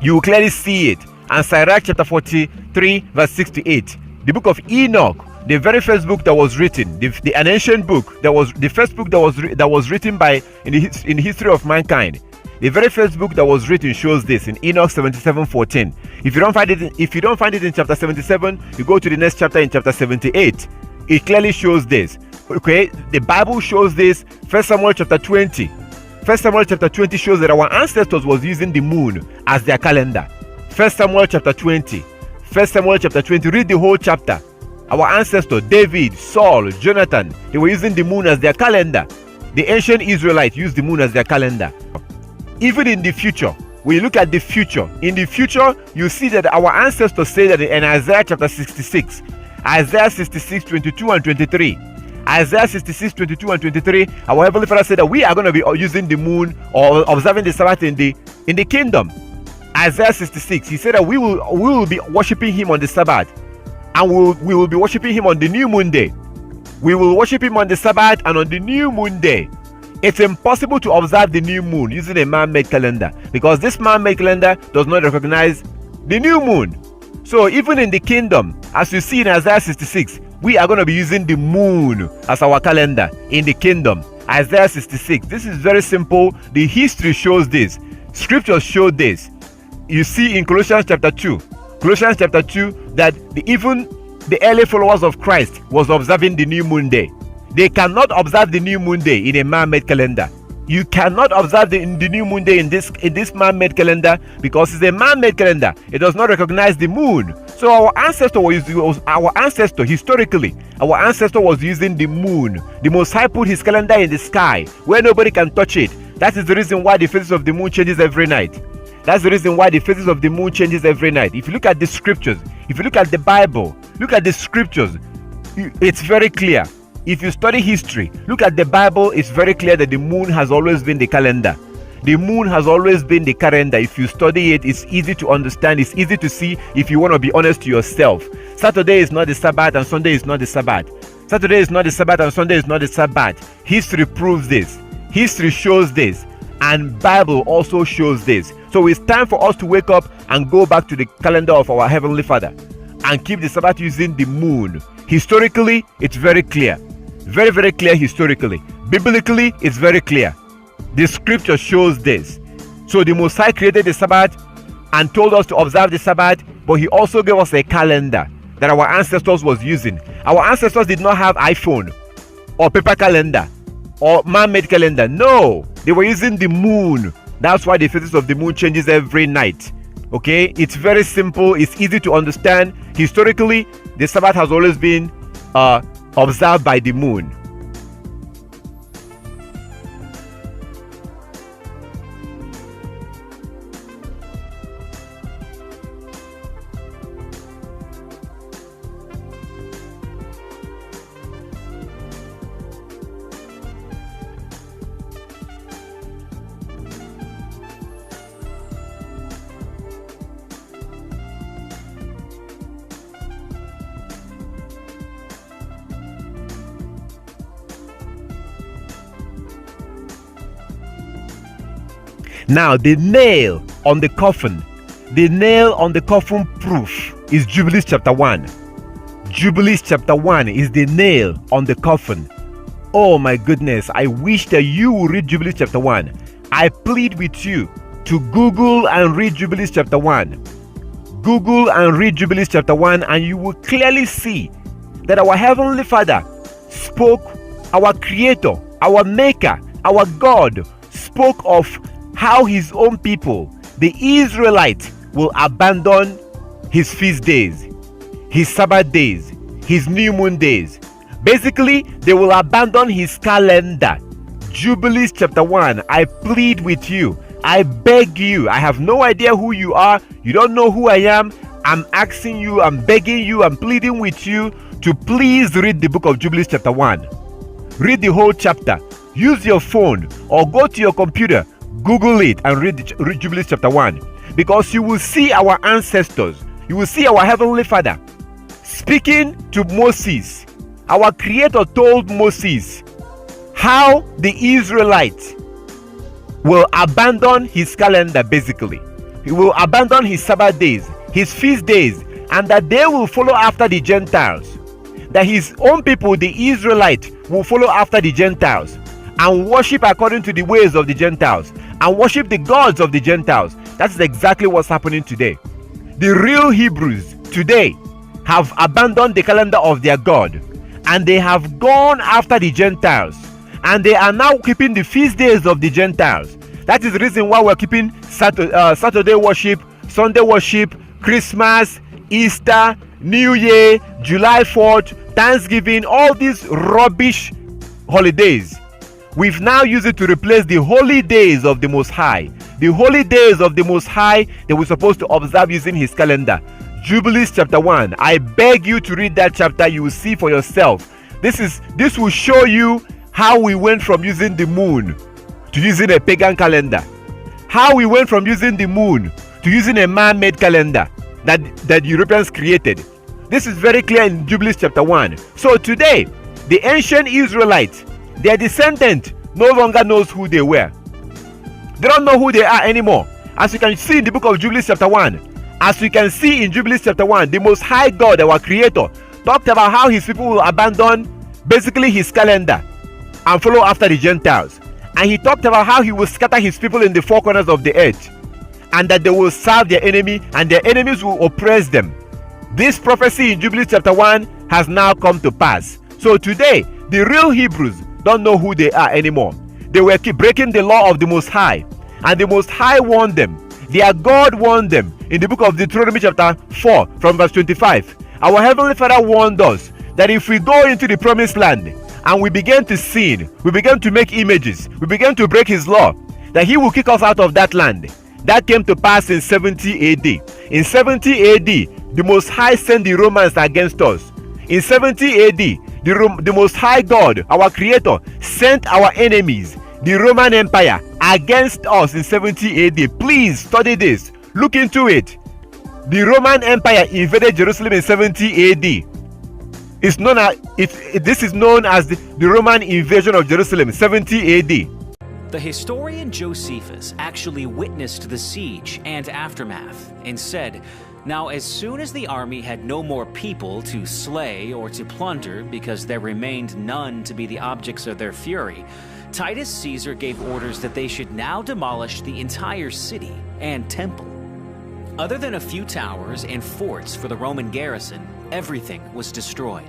You will clearly see it. And Sirach chapter 43 verse 6 to 8. The book of Enoch, the very first book that was written, an ancient book that was the first book that was written by in the history of mankind. The very first book that was written shows this in Enoch 77:14. If you don't find it in chapter 77, you go to the next chapter in chapter 78. It clearly shows this. Okay, the Bible shows this. 1 Samuel chapter 20. 1 Samuel chapter 20 shows that our ancestors was using the moon as their calendar. 1 Samuel chapter 20. 1 Samuel chapter 20. Read the whole chapter. Our ancestors, David, Saul, Jonathan, they were using the moon as their calendar. The ancient Israelites used the moon as their calendar. Even in the future, when you look at the future, in the future, you see that our ancestors say that in Isaiah chapter 66, Isaiah 66, 22 and 23, Isaiah 66, 22 and 23, our Heavenly Father said that we are going to be using the moon or observing the Sabbath in the kingdom. Isaiah 66, he said that we will be worshiping him on the Sabbath, and we will be worshiping him on the new moon day. We will worship him on the Sabbath and on the new moon day. It's impossible to observe the new moon using a man-made calendar because this man-made calendar does not recognize the new moon. So even in the kingdom, as you see in Isaiah 66, we are going to be using the moon as our calendar in the kingdom. Isaiah 66. This is very simple. The history shows this. Scriptures show this. You see in Colossians chapter 2. Colossians chapter 2 that even the early followers of Christ was observing the new moon day. They cannot observe the new moon day in a man-made calendar. You cannot observe the new moon day in this man-made calendar because it's a man-made calendar. It does not recognize the moon. So our ancestor historically, our ancestor was using the moon. The Most High put his calendar in the sky where nobody can touch it. That is the reason why the phases of the moon changes every night. That's the reason why the phases of the moon changes every night. If you look at the scriptures, if you look at the Bible, look at the scriptures, it's very clear. If you study history, look at the Bible, it's very clear that the moon has always been the calendar. The moon has always been the calendar. If you study it, it's easy to understand. It's easy to see if you want to be honest to yourself. Saturday is not the Sabbath and Sunday is not the Sabbath. Saturday is not the Sabbath and Sunday is not the Sabbath. History proves this. History shows this. And Bible also shows this. So it's time for us to wake up and go back to the calendar of our Heavenly Father and keep the Sabbath using the moon. Historically, it's very clear. Very, very clear historically. Biblically, it's very clear. The scripture shows this. So the Most High created the Sabbath and told us to observe the Sabbath, but he also gave us a calendar that our ancestors was using. Our ancestors did not have iPhone or paper calendar or man-made calendar. No, they were using the moon. That's why the phases of the moon changes every night. Okay, it's very simple. It's easy to understand. Historically, the Sabbath has always been observed by the moon. Now, the nail on the coffin proof is Jubilees chapter 1. Jubilees chapter 1 is the nail on the coffin. Oh my goodness, I wish that you would read Jubilees chapter 1. I plead with you to Google and read Jubilees chapter 1. Google and read Jubilees chapter 1, and you will clearly see that our Heavenly Father spoke, our Creator, our Maker, our God spoke of how his own people, the Israelites, will abandon his feast days, his Sabbath days, his new moon days. Basically, they will abandon his calendar. Jubilees chapter 1, I plead with you, I beg you, I have no idea who you are, you don't know who I am, I'm asking you, I'm begging you, I'm pleading with you to please read the book of Jubilees chapter 1. Read the whole chapter. Use your phone or go to your computer, Google it and read Jubilees chapter 1, because you will see our ancestors, you will see our Heavenly Father speaking to Moses. Our Creator told Moses how the Israelites will abandon his calendar. Basically, he will abandon his Sabbath days, his feast days, and that they will follow after the Gentiles, that his own people, the Israelites, will follow after the Gentiles and worship according to the ways of the Gentiles and worship the gods of the Gentiles. That's exactly what's happening today. The real Hebrews today have abandoned the calendar of their God, and they have gone after the Gentiles, and they are now keeping the feast days of the Gentiles. That is the reason why we're keeping Saturday worship, Sunday worship, Christmas, Easter, New Year, July 4th, Thanksgiving, all these rubbish holidays. We've now used it to replace the holy days of the Most High. The holy days of the Most High that we're supposed to observe using his calendar. Jubilees chapter 1. I beg you to read that chapter. You will see for yourself. This will show you how we went from using the moon to using a pagan calendar. How we went from using the moon to using a man-made calendar that Europeans created. This is very clear in Jubilees chapter 1. So today, the ancient Israelites, their descendant no longer knows who they were. They don't know who they are anymore. As you can see in the book of Jubilees chapter 1, as you can see in Jubilees chapter 1, the Most High God, our Creator, talked about how his people will abandon basically his calendar and follow after the Gentiles. And he talked about how he will scatter his people in the four corners of the earth, and that they will serve their enemy and their enemies will oppress them. This prophecy in Jubilees chapter 1 has now come to pass. So today, the real Hebrews don't know who they are anymore. They were keep breaking the law of the Most High, and the Most High warned them. Their God warned them in the book of Deuteronomy chapter 4 from verse 25. Our Heavenly Father warned us that if we go into the promised land and we begin to sin, we begin to make images, we begin to break his law, that he will kick us out of that land. That came to pass in 70 AD. In 70 AD, the Most High sent the Romans against us. In 70 AD, the Most High God, our Creator, sent our enemies, the Roman Empire, against us in 70 AD. Please study this. Look into it. The Roman Empire invaded Jerusalem in 70 AD. This is known as the Roman invasion of Jerusalem, 70 AD. The historian Josephus actually witnessed the siege and aftermath and said, "Now as soon as the army had no more people to slay or to plunder, because there remained none to be the objects of their fury, Titus Caesar gave orders that they should now demolish the entire city and temple." Other than a few towers and forts for the Roman garrison, everything was destroyed.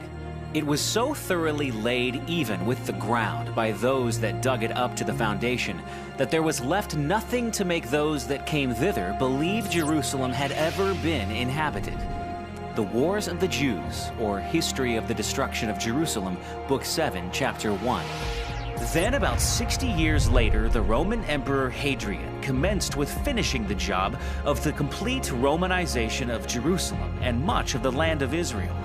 It was so thoroughly laid even with the ground by those that dug it up to the foundation that there was left nothing to make those that came thither believe Jerusalem had ever been inhabited. The Wars of the Jews, or History of the Destruction of Jerusalem, Book 7, Chapter 1. Then, about 60 years later, the Roman Emperor Hadrian commenced with finishing the job of the complete Romanization of Jerusalem and much of the land of Israel.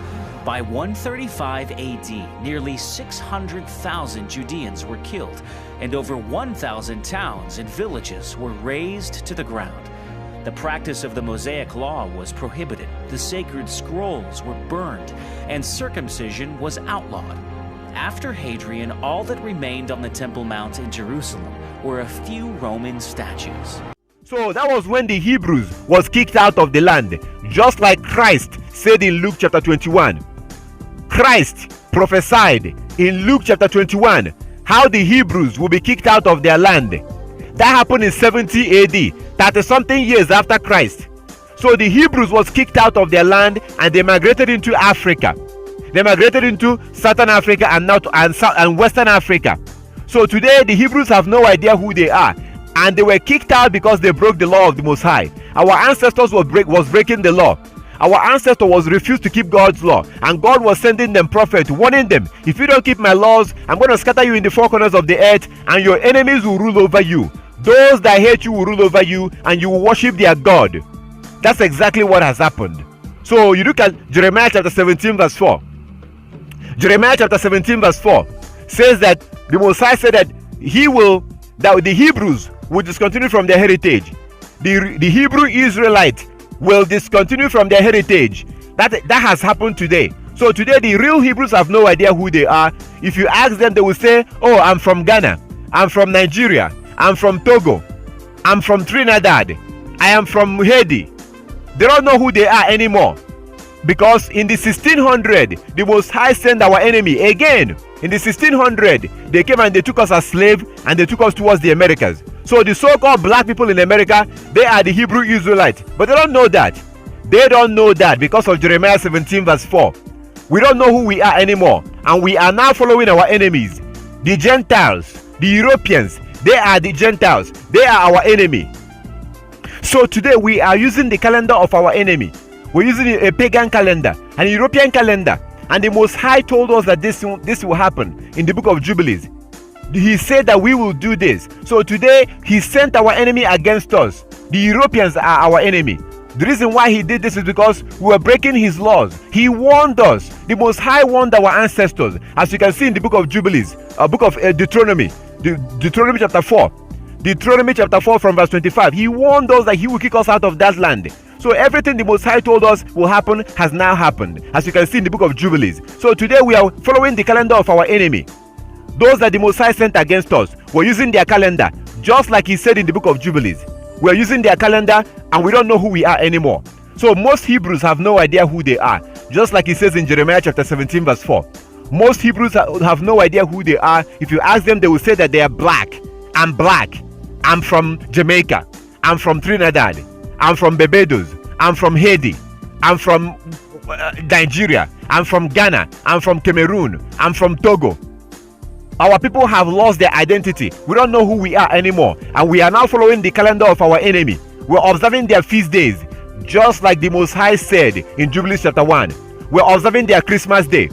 By 135 AD, nearly 600,000 Judeans were killed, and over 1,000 towns and villages were razed to the ground. The practice of the Mosaic Law was prohibited, the sacred scrolls were burned, and circumcision was outlawed. After Hadrian, all that remained on the Temple Mount in Jerusalem were a few Roman statues. So that was when the Hebrews was kicked out of the land, just like Christ said in Luke chapter 21. Christ prophesied in Luke chapter 21 how the Hebrews will be kicked out of their land. That happened in 70 AD, 30-something years after Christ. So the Hebrews was kicked out of their land and they migrated into Africa. They migrated into Southern Africa and Western Africa. So today the Hebrews have no idea who they are, and they were kicked out because they broke the law of the Most High. Our ancestors was breaking the law. Our ancestor was refused to keep God's law, and God was sending them prophets, warning them, if you don't keep my laws, I'm going to scatter you in the four corners of the earth, and your enemies will rule over you. Those that hate you will rule over you, and you will worship their God. That's exactly what has happened. So you look at Jeremiah chapter 17 verse 4. Jeremiah chapter 17 verse 4 says that the Messiah said that the Hebrews will discontinue from their heritage. The Hebrew Israelite will discontinue from their heritage. That has happened today. So today the real Hebrews have no idea who they are. If you ask them, they will say, oh, I'm from Ghana, I'm from Nigeria, I'm from Togo, I'm from Trinidad, I am from Haiti. They don't know who they are anymore. Because in the 1600, the Most High sent our enemy again. In the 1600, they came and they took us as slaves and they took us towards the Americas. So the so-called black people in America, they are the Hebrew Israelites. But they don't know that. They don't know that because of Jeremiah 17 verse 4. We don't know who we are anymore. And we are now following our enemies. The Gentiles, the Europeans, they are the Gentiles. They are our enemy. So today we are using the calendar of our enemy. We're using a pagan calendar, an European calendar. And the Most High told us that this will happen in the book of Jubilees. He said that we will do this. So today, he sent our enemy against us. The Europeans are our enemy. The reason why he did this is because we were breaking his laws. He warned us. The Most High warned our ancestors. As you can see in the book of Jubilees, book of Deuteronomy, Deuteronomy chapter 4. Deuteronomy chapter 4 from verse 25. He warned us that he will kick us out of that land. So everything the Most High told us will happen has now happened, as you can see in the book of Jubilees. So today we are following the calendar of our enemy. Those that the Most High sent against us, we're using their calendar, just like he said in the book of Jubilees. We're using their calendar and we don't know who we are anymore. So most Hebrews have no idea who they are, just like he says in Jeremiah chapter 17 verse 4. Most Hebrews have no idea who they are. If you ask them, they will say that they are black. I'm black. I'm from Jamaica. I'm from Trinidad. I'm from Barbados. I'm from Haiti. I'm from Nigeria. I'm from Ghana. I'm from Cameroon. I'm from Togo. Our people have lost their identity. We don't know who we are anymore. And we are now following the calendar of our enemy. We're observing their feast days, just like the Most High said in Jubilees chapter 1. We're observing their Christmas Day.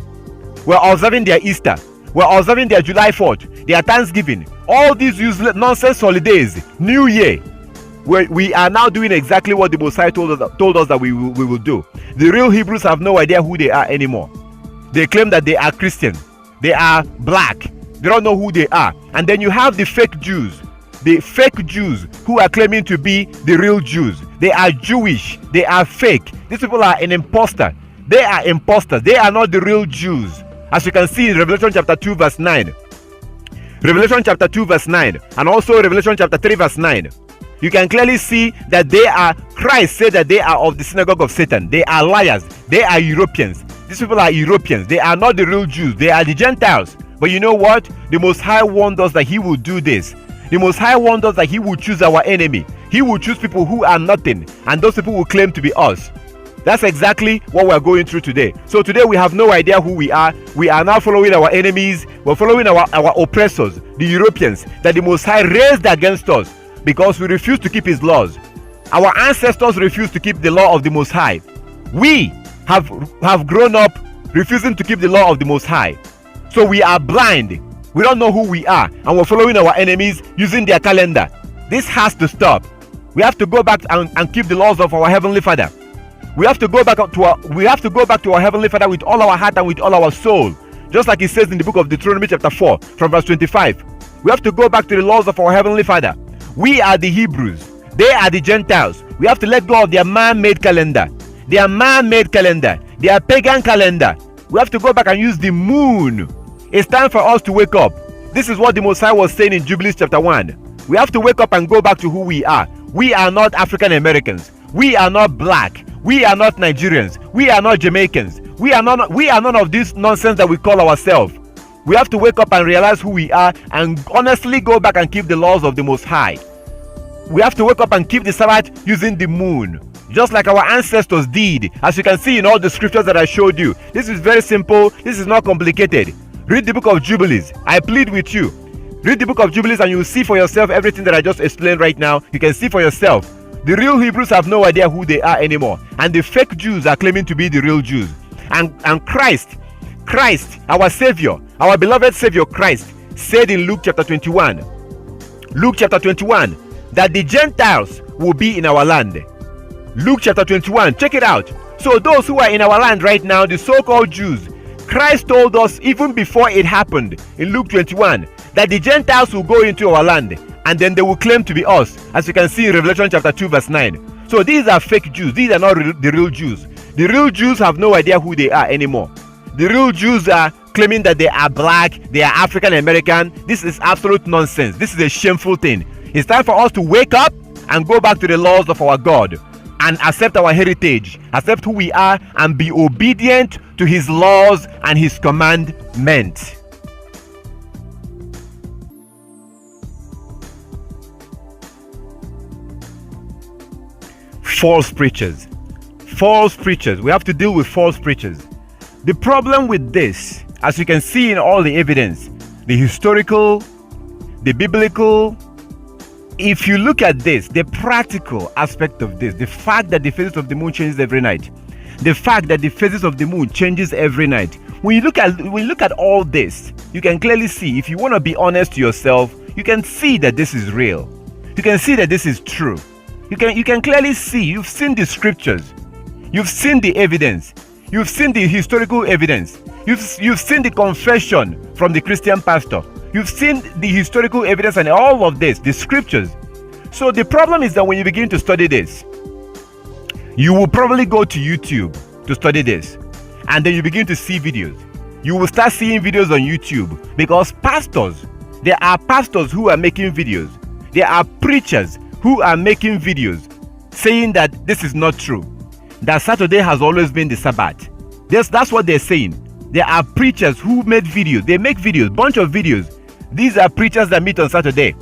We're observing their Easter. We're observing their July 4th, their Thanksgiving. All these useless nonsense holidays, New Year. We are now doing exactly what the Most High told us that we will do. The real Hebrews have no idea who they are anymore. They claim that they are Christian. They are black. They don't know who they are. And then you have the fake Jews. The fake Jews who are claiming to be the real Jews. They are Jewish. They are fake. These people are an imposter. They are imposters. They are not the real Jews. As you can see in Revelation chapter 2 verse 9. Revelation chapter 2 verse 9. And also Revelation chapter 3 verse 9. You can clearly see that Christ said that they are of the synagogue of Satan. They are liars. They are Europeans. These people are Europeans. They are not the real Jews. They are the Gentiles. But you know what? The Most High warned us that he will do this. The Most High warned us that he will choose our enemy. He will choose people who are nothing, and those people will claim to be us. That's exactly what we're going through today. So today we have no idea who we are. We are now following our enemies. We're following our oppressors, the Europeans, that the Most High raised against us because we refuse to keep his laws. Our ancestors refused to keep the law of the Most High. We have grown up refusing to keep the law of the Most High. So we are blind. We don't know who we are, and we're following our enemies using their calendar. This has to stop. We have to go back and keep the laws of our Heavenly Father. We have to go back to our Heavenly Father with all our heart and with all our soul. Just like it says in the book of Deuteronomy chapter 4 from verse 25. We have to go back to the laws of our Heavenly Father. We are the Hebrews. They are the Gentiles. We have to let go of their man-made calendar. Their man-made calendar. Their pagan calendar. We have to go back and use the moon. It's time for us to wake up. This is what the Messiah was saying in Jubilees chapter 1. We have to wake up and go back to who we are. We are not African Americans. We are not black. We are not Nigerians. We are not Jamaicans. We are none of this nonsense that we call ourselves. We have to wake up and realize who we are and honestly go back and keep the laws of the Most High. We have to wake up and keep the Sabbath using the moon, just like our ancestors did, as you can see in all the scriptures that I showed you. This is very simple. This is not complicated. Read the book of Jubilees. I plead with you. Read the book of Jubilees and you will see for yourself everything that I just explained right now. You can see for yourself. The real Hebrews have no idea who they are anymore, and the fake Jews are claiming to be the real Jews. And Christ, our Savior, our beloved Savior Christ, said in Luke chapter 21, that the Gentiles will be in our land. Luke chapter 21, check it out. So those who are in our land right now, the so-called Jews, Christ told us even before it happened in Luke 21 that the Gentiles will go into our land and then they will claim to be us, as you can see in Revelation chapter 2 verse 9. So these are fake Jews. These are not the real Jews. The real Jews have no idea who they are anymore. The real Jews are claiming that they are black, they are African American. This is absolute nonsense. This is a shameful thing. It's time for us to wake up and go back to the laws of our God and accept our heritage, accept who we are, and be obedient to His laws and His commandments. False preachers. We have to deal with false preachers. The problem with this, as you can see in all the evidence, the historical, the biblical, if you look at this, the practical aspect of this, the fact that the phases of the moon changes every night, the fact that the phases of the moon changes every night, when you look at all this, you can clearly see, if you want to be honest to yourself, you can see that this is real. You can see that this is true. You can clearly see, you've seen the scriptures, you've seen the evidence, you've seen the historical evidence, you've seen the confession from the Christian pastor, you've seen the historical evidence and all of this, the scriptures. So the problem is that when you begin to study this, you will probably go to YouTube to study this, and then you begin to see videos. You will start seeing videos on YouTube because there are pastors who are making videos. There are preachers who are making videos saying that this is not true, that Saturday has always been the Sabbath. That's what they're saying. There are preachers who made videos. They make videos, bunch of videos. These are preachers that meet on Saturday.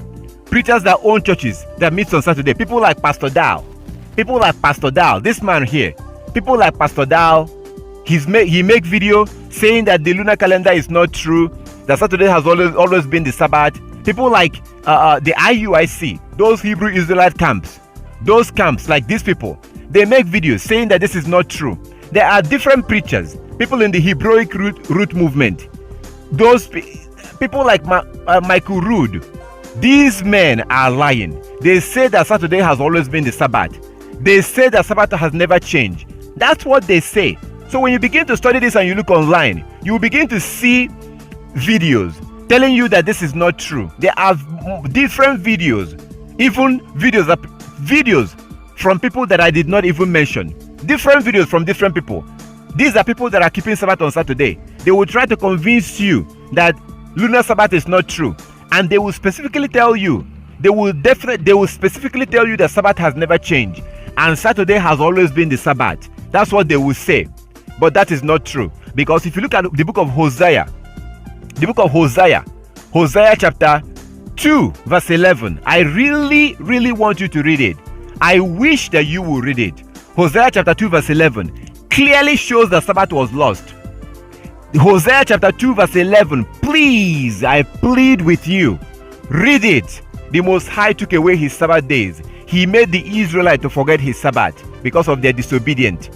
Preachers that own churches that meet on Saturday. People like Pastor Dow. This man here. People like Pastor Dow. He make video saying that the lunar calendar is not true, that Saturday has always been the Sabbath. People like the IUIC, those Hebrew Israelite camps, those camps like these people, they make videos saying that this is not true. There are different preachers, people in the Hebraic root movement, those people like Michael Rood. These men are lying. They say that Saturday has always been the Sabbath. They say that Sabbath has never changed. That's what they say. So when you begin to study this and you look online, you will begin to see videos telling you that this is not true. There are different videos, even videos from people that I did not even mention. Different videos from different people. These are people that are keeping Sabbath on Saturday. They will try to convince you that lunar Sabbath is not true, and they will specifically tell you, they will specifically tell you that Sabbath has never changed and Saturday has always been the Sabbath. That's what they will say. But that is not true, because if you look at the book of Hosea, Hosea chapter 2 verse 11, I really want you to read it. I wish that you will read it. Hosea chapter 2 verse 11 clearly shows that Sabbath was lost. Hosea chapter 2 verse 11, please, I plead with you, read it. The Most High took away His Sabbath days. He made the Israelites to forget His Sabbath because of their disobedience.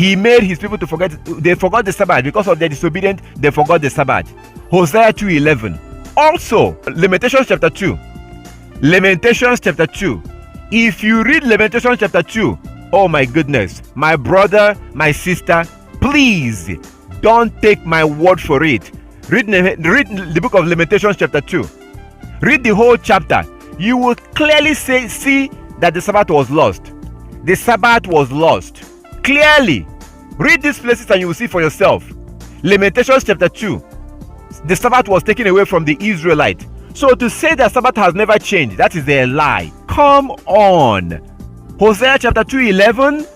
He made his people to forget. They forgot the Sabbath because of their disobedience. They forgot the Sabbath. Hosea 2:11. Also, Lamentations chapter 2. Lamentations chapter 2. If you read Lamentations chapter 2, oh my goodness, my brother, my sister, please don't take my word for it. Read the book of Lamentations chapter 2. Read the whole chapter. You will clearly see that the Sabbath was lost. The Sabbath was lost. Clearly. Read these places and you will see for yourself. Lamentations chapter 2. The Sabbath was taken away from the Israelite. So to say that Sabbath has never changed, that is a lie. Come on. Hosea chapter 2:11.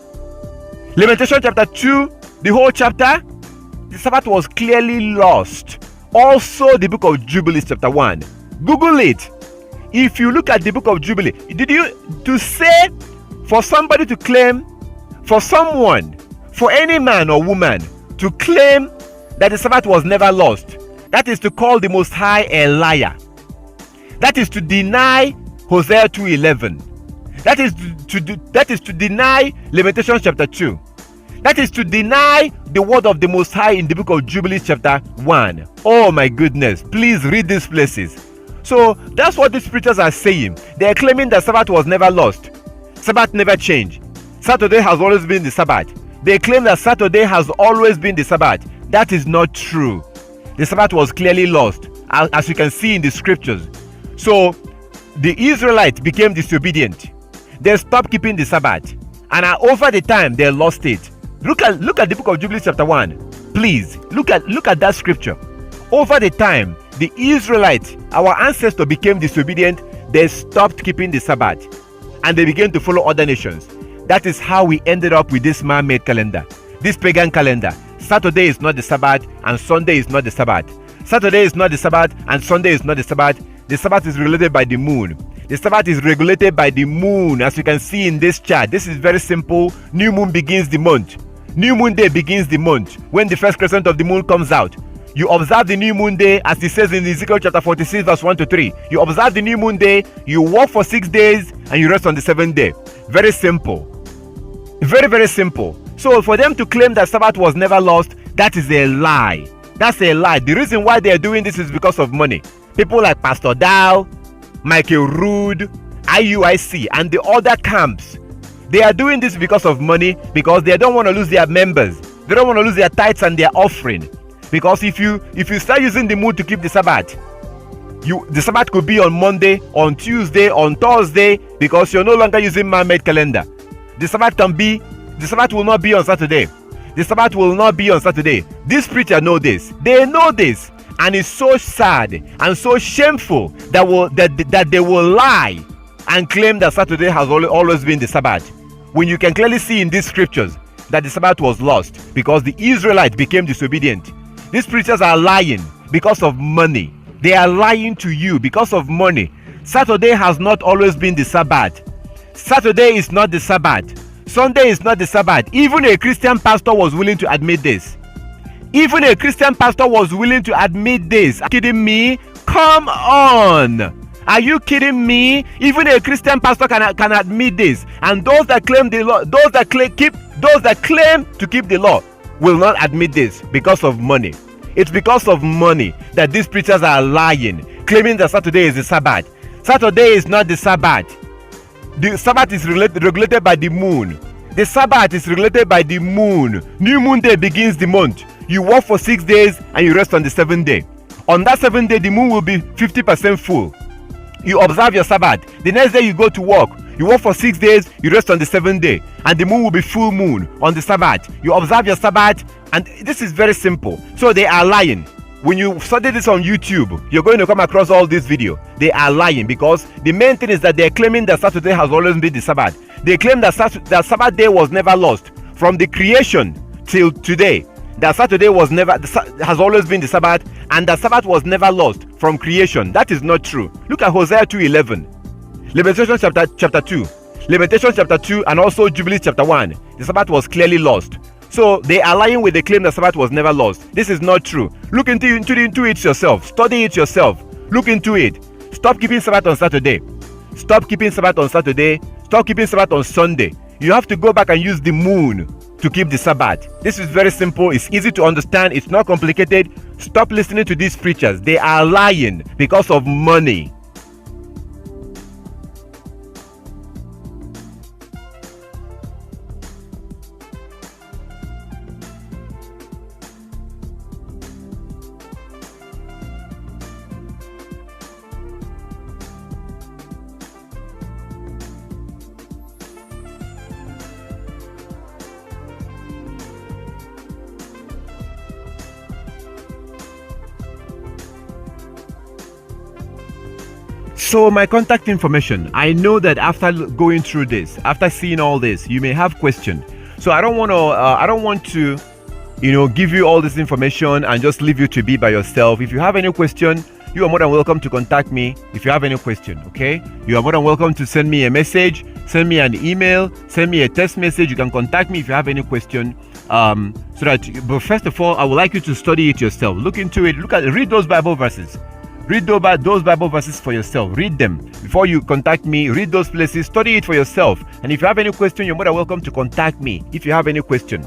Lamentation chapter 2, the whole chapter. The Sabbath was clearly lost. Also the book of Jubilees chapter 1. Google it. If you look at the book of Jubilee, to say for somebody to claim, for someone, for any man or woman to claim that the Sabbath was never lost, that is to call the Most High a liar. That is to deny Hosea 2:11. That is to deny Lamentations chapter 2. That is to deny the word of the Most High in the book of Jubilees chapter 1. Oh my goodness, please read these places. So that's what these preachers are saying. They are claiming that Sabbath was never lost. Sabbath never changed. Saturday has always been the Sabbath. They claim that Saturday has always been the Sabbath. That is not true. The Sabbath was clearly lost, as you can see in the scriptures. So the Israelites became disobedient. They stopped keeping the Sabbath, and over the time they lost it. Look at the book of Jubilees chapter 1. Please look at that scripture. Over the time the Israelites, our ancestors, became disobedient. They stopped keeping the Sabbath and they began to follow other nations. That is how we ended up with this man-made calendar, this pagan calendar. Saturday is not the Sabbath and Sunday is not the Sabbath. Saturday is not the Sabbath and Sunday is not the Sabbath. The Sabbath is regulated by the moon. The Sabbath is regulated by the moon, as you can see in this chart. This is very simple. New moon begins the month. New moon day begins the month when the first crescent of the moon comes out. You observe the new moon day, as it says in Ezekiel chapter 46 verse 1 to 3. You observe the new moon day, you work for 6 days and you rest on the 7th day. Very simple. Very, very simple. So for them to claim that Sabbath was never lost, that is a lie. That's a lie. The reason why they are doing this is because of money. People like Pastor Dow, Michael Rood, IUIC, and the other camps, they are doing this because of money, because they don't want to lose their members. They don't want to lose their tithes and their offering. Because if you start using the moon to keep the Sabbath, the Sabbath could be on Monday, on Tuesday, on Thursday, because you're no longer using man-made calendar. The Sabbath will not be on Saturday. The Sabbath will not be on Saturday. These preachers know this. They know this. And it's so sad and so shameful that they will lie and claim that Saturday has always been the Sabbath, when you can clearly see in these scriptures that the Sabbath was lost because the Israelites became disobedient. These preachers are lying because of money. They are lying to you because of money. Saturday has not always been the Sabbath. Saturday is not the Sabbath. Sunday is not the Sabbath. Even a Christian pastor was willing to admit this. Even a Christian pastor was willing to admit this. Are you kidding me? Come on. Are you kidding me? Even a Christian pastor can admit this. And those that claim the law, those that claim to keep the law will not admit this because of money. It's because of money that these preachers are lying, claiming that Saturday is the Sabbath. Saturday is not the Sabbath. The Sabbath is regulated by the moon. The Sabbath is regulated by the moon. New moon day begins the month. You work for 6 days and you rest on the 7th day. On that 7th day, the moon will be 50% full. You observe your Sabbath. The next day you go to work. You work for 6 days, you rest on the 7th day. And the moon will be full moon on the Sabbath. You observe your Sabbath, and this is very simple. So they are lying. When you study this on YouTube, you're going to come across all this video. They are lying because the main thing is that they're claiming that Saturday has always been the Sabbath. They claim that Sabbath day was never lost from the creation till today. That Saturday has always been the Sabbath, and that Sabbath was never lost from creation. That is not true. Look at Hosea 2:11, Lamentations chapter 2, Lamentations chapter 2, and also Jubilees chapter 1. The Sabbath was clearly lost. So they are lying with the claim that Sabbath was never lost. This is not true. Look into it yourself. Study it yourself. Look into it. Stop keeping Sabbath on Saturday. Stop keeping Sabbath on Saturday. Stop keeping Sabbath on Sunday. You have to go back and use the moon to keep the Sabbath. This is very simple. It's easy to understand. It's not complicated. Stop listening to these preachers. They are lying because of money. So my contact information, I know that after going through this, after seeing all this, you may have questions. So I don't want to, give you all this information and just leave you to be by yourself. If you have any question, you are more than welcome to contact me. If you have any question, okay? You are more than welcome to send me a message, send me an email, send me a text message. You can contact me if you have any question. But first of all, I would like you to study it yourself. Look into it. Read those Bible verses. Read those Bible verses for yourself. Read them before you contact me. Read those places. Study it for yourself. And if you have any question, you're more than welcome to contact me if you have any question.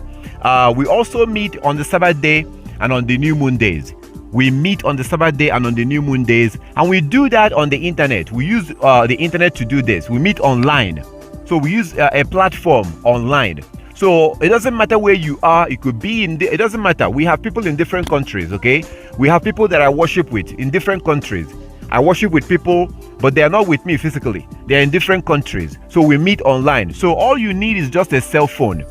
We also meet on the Sabbath day and on the new moon days. We meet on the Sabbath day and on the new moon days. And we do that on the internet. We use the internet to do this. We meet online. So we use a platform online. So it doesn't matter where you are. It could be it doesn't matter. We have people in different countries, okay? We have people that I worship with in different countries. I worship with people, but they are not with me physically. They are in different countries. So we meet online. So all you need is just a cell phone.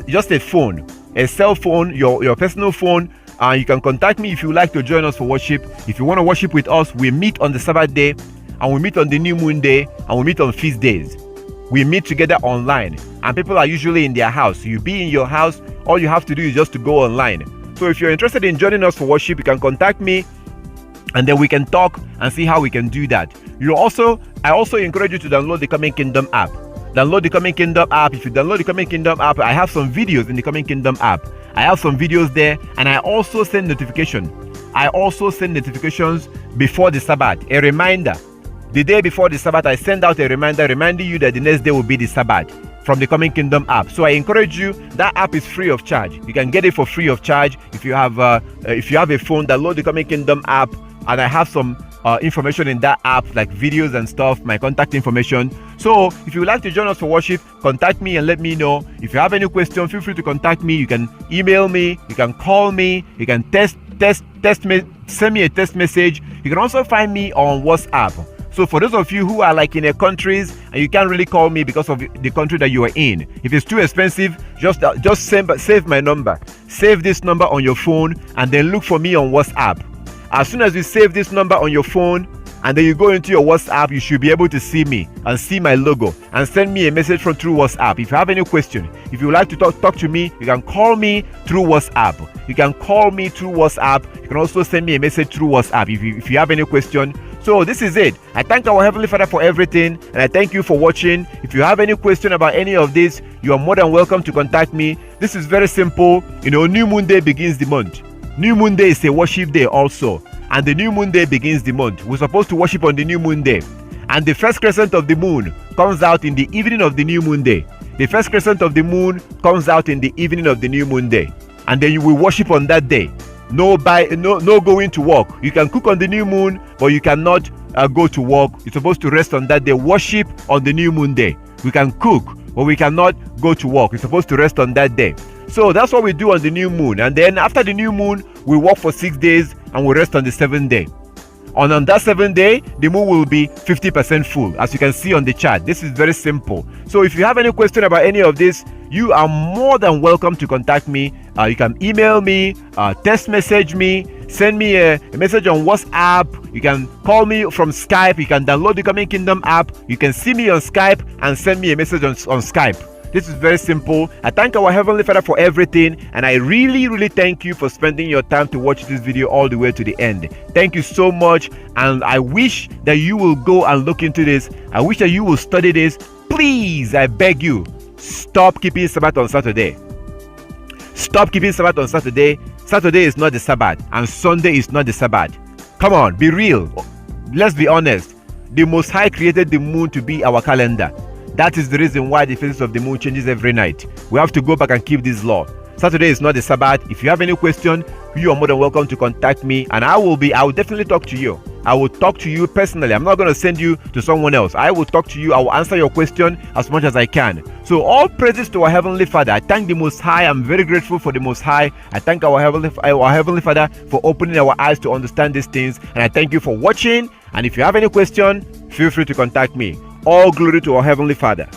Just a phone. A cell phone, your personal phone. You can contact me if you would like to join us for worship. If you want to worship with us, we meet on the Sabbath day, and we meet on the new moon day, and we meet on feast days. We meet together online, and people are usually in their house. You be in your house. All you have to do is just to go online. So if you're interested in joining us for worship, you can contact me, and then we can talk and see how we can do that. I also encourage you to download the Coming Kingdom app. Download the Coming Kingdom app. If you download the Coming Kingdom app, I have some videos in the Coming Kingdom app. I have some videos there, and I also send notifications. Before the Sabbath, a reminder. The day before the Sabbath, I send out a reminder reminding you that the next day will be the Sabbath from the Coming Kingdom app. So I encourage you, that app is free of charge. You can get it for free of charge. If you have a phone, download the Coming Kingdom app, and I have some information in that app, like videos and stuff, my contact information. So if you would like to join us for worship, contact me and let me know. If you have any question, feel free to contact me. You can email me, you can call me, you can send me a text message. You can also find me on WhatsApp. So for those of you who are like in a countries and you can't really call me because of the country that you are in, if it's too expensive, just save my number. Save this number on your phone and then look for me on WhatsApp. As soon as you save this number on your phone and then you go into your WhatsApp, you should be able to see me and see my logo and send me a message through WhatsApp. If you have any question, if you would like to talk to me, you can call me through WhatsApp. You can call me through WhatsApp. You can also send me a message through WhatsApp if you have any question. So this is it. I thank our Heavenly Father for everything, and I thank you for watching. If you have any question about any of this, you are more than welcome to contact me. This is very simple. New moon day begins the month. New moon day is a worship day also, and the new moon day begins the month. We're supposed to worship on the new moon day, and the first crescent of the moon comes out in the evening of the new moon day. The first crescent of the moon comes out in the evening of the new moon day, and then you will worship on that day. No going to work. You can cook on the new moon, but you cannot go to work. You're supposed to rest on that day. Worship on the new moon day. We can cook, but we cannot go to work. You're supposed to rest on that day. So that's what we do on the new moon. And then after the new moon, we work for 6 days and we rest on the 7th day. And on that 7th day, the moon will be 50% full, as you can see on the chart. This is very simple. So if you have any question about any of this, you are more than welcome to contact me. You can email me, text message me, send me a message on WhatsApp. You can call me from Skype. You can download the Coming Kingdom app. You can see me on Skype and send me a message on Skype. This is very simple. I thank our Heavenly Father for everything, and I really, really thank you for spending your time to watch this video all the way to the end. Thank you so much, and I wish that you will go and look into this. I wish that you will study this. Please, I beg you, stop keeping Sabbath on Saturday. Stop keeping Sabbath on Saturday. Saturday is not the Sabbath, and Sunday is not the Sabbath. Come on, be real. Let's be honest. The Most High created the moon to be our calendar. That is the reason why the phases of the moon changes every night. We have to go back and keep this law. Saturday is not the Sabbath. If you have any question, you are more than welcome to contact me, and I will definitely talk to you. I will talk to you personally. I'm not going to send you to someone else. I will talk to you. I will answer your question as much as I can. So all praises to our Heavenly Father. I thank the Most High. I'm very grateful for the Most High. I thank our Heavenly Father for opening our eyes to understand these things. And I thank you for watching. And if you have any question, feel free to contact me. All glory to our Heavenly Father.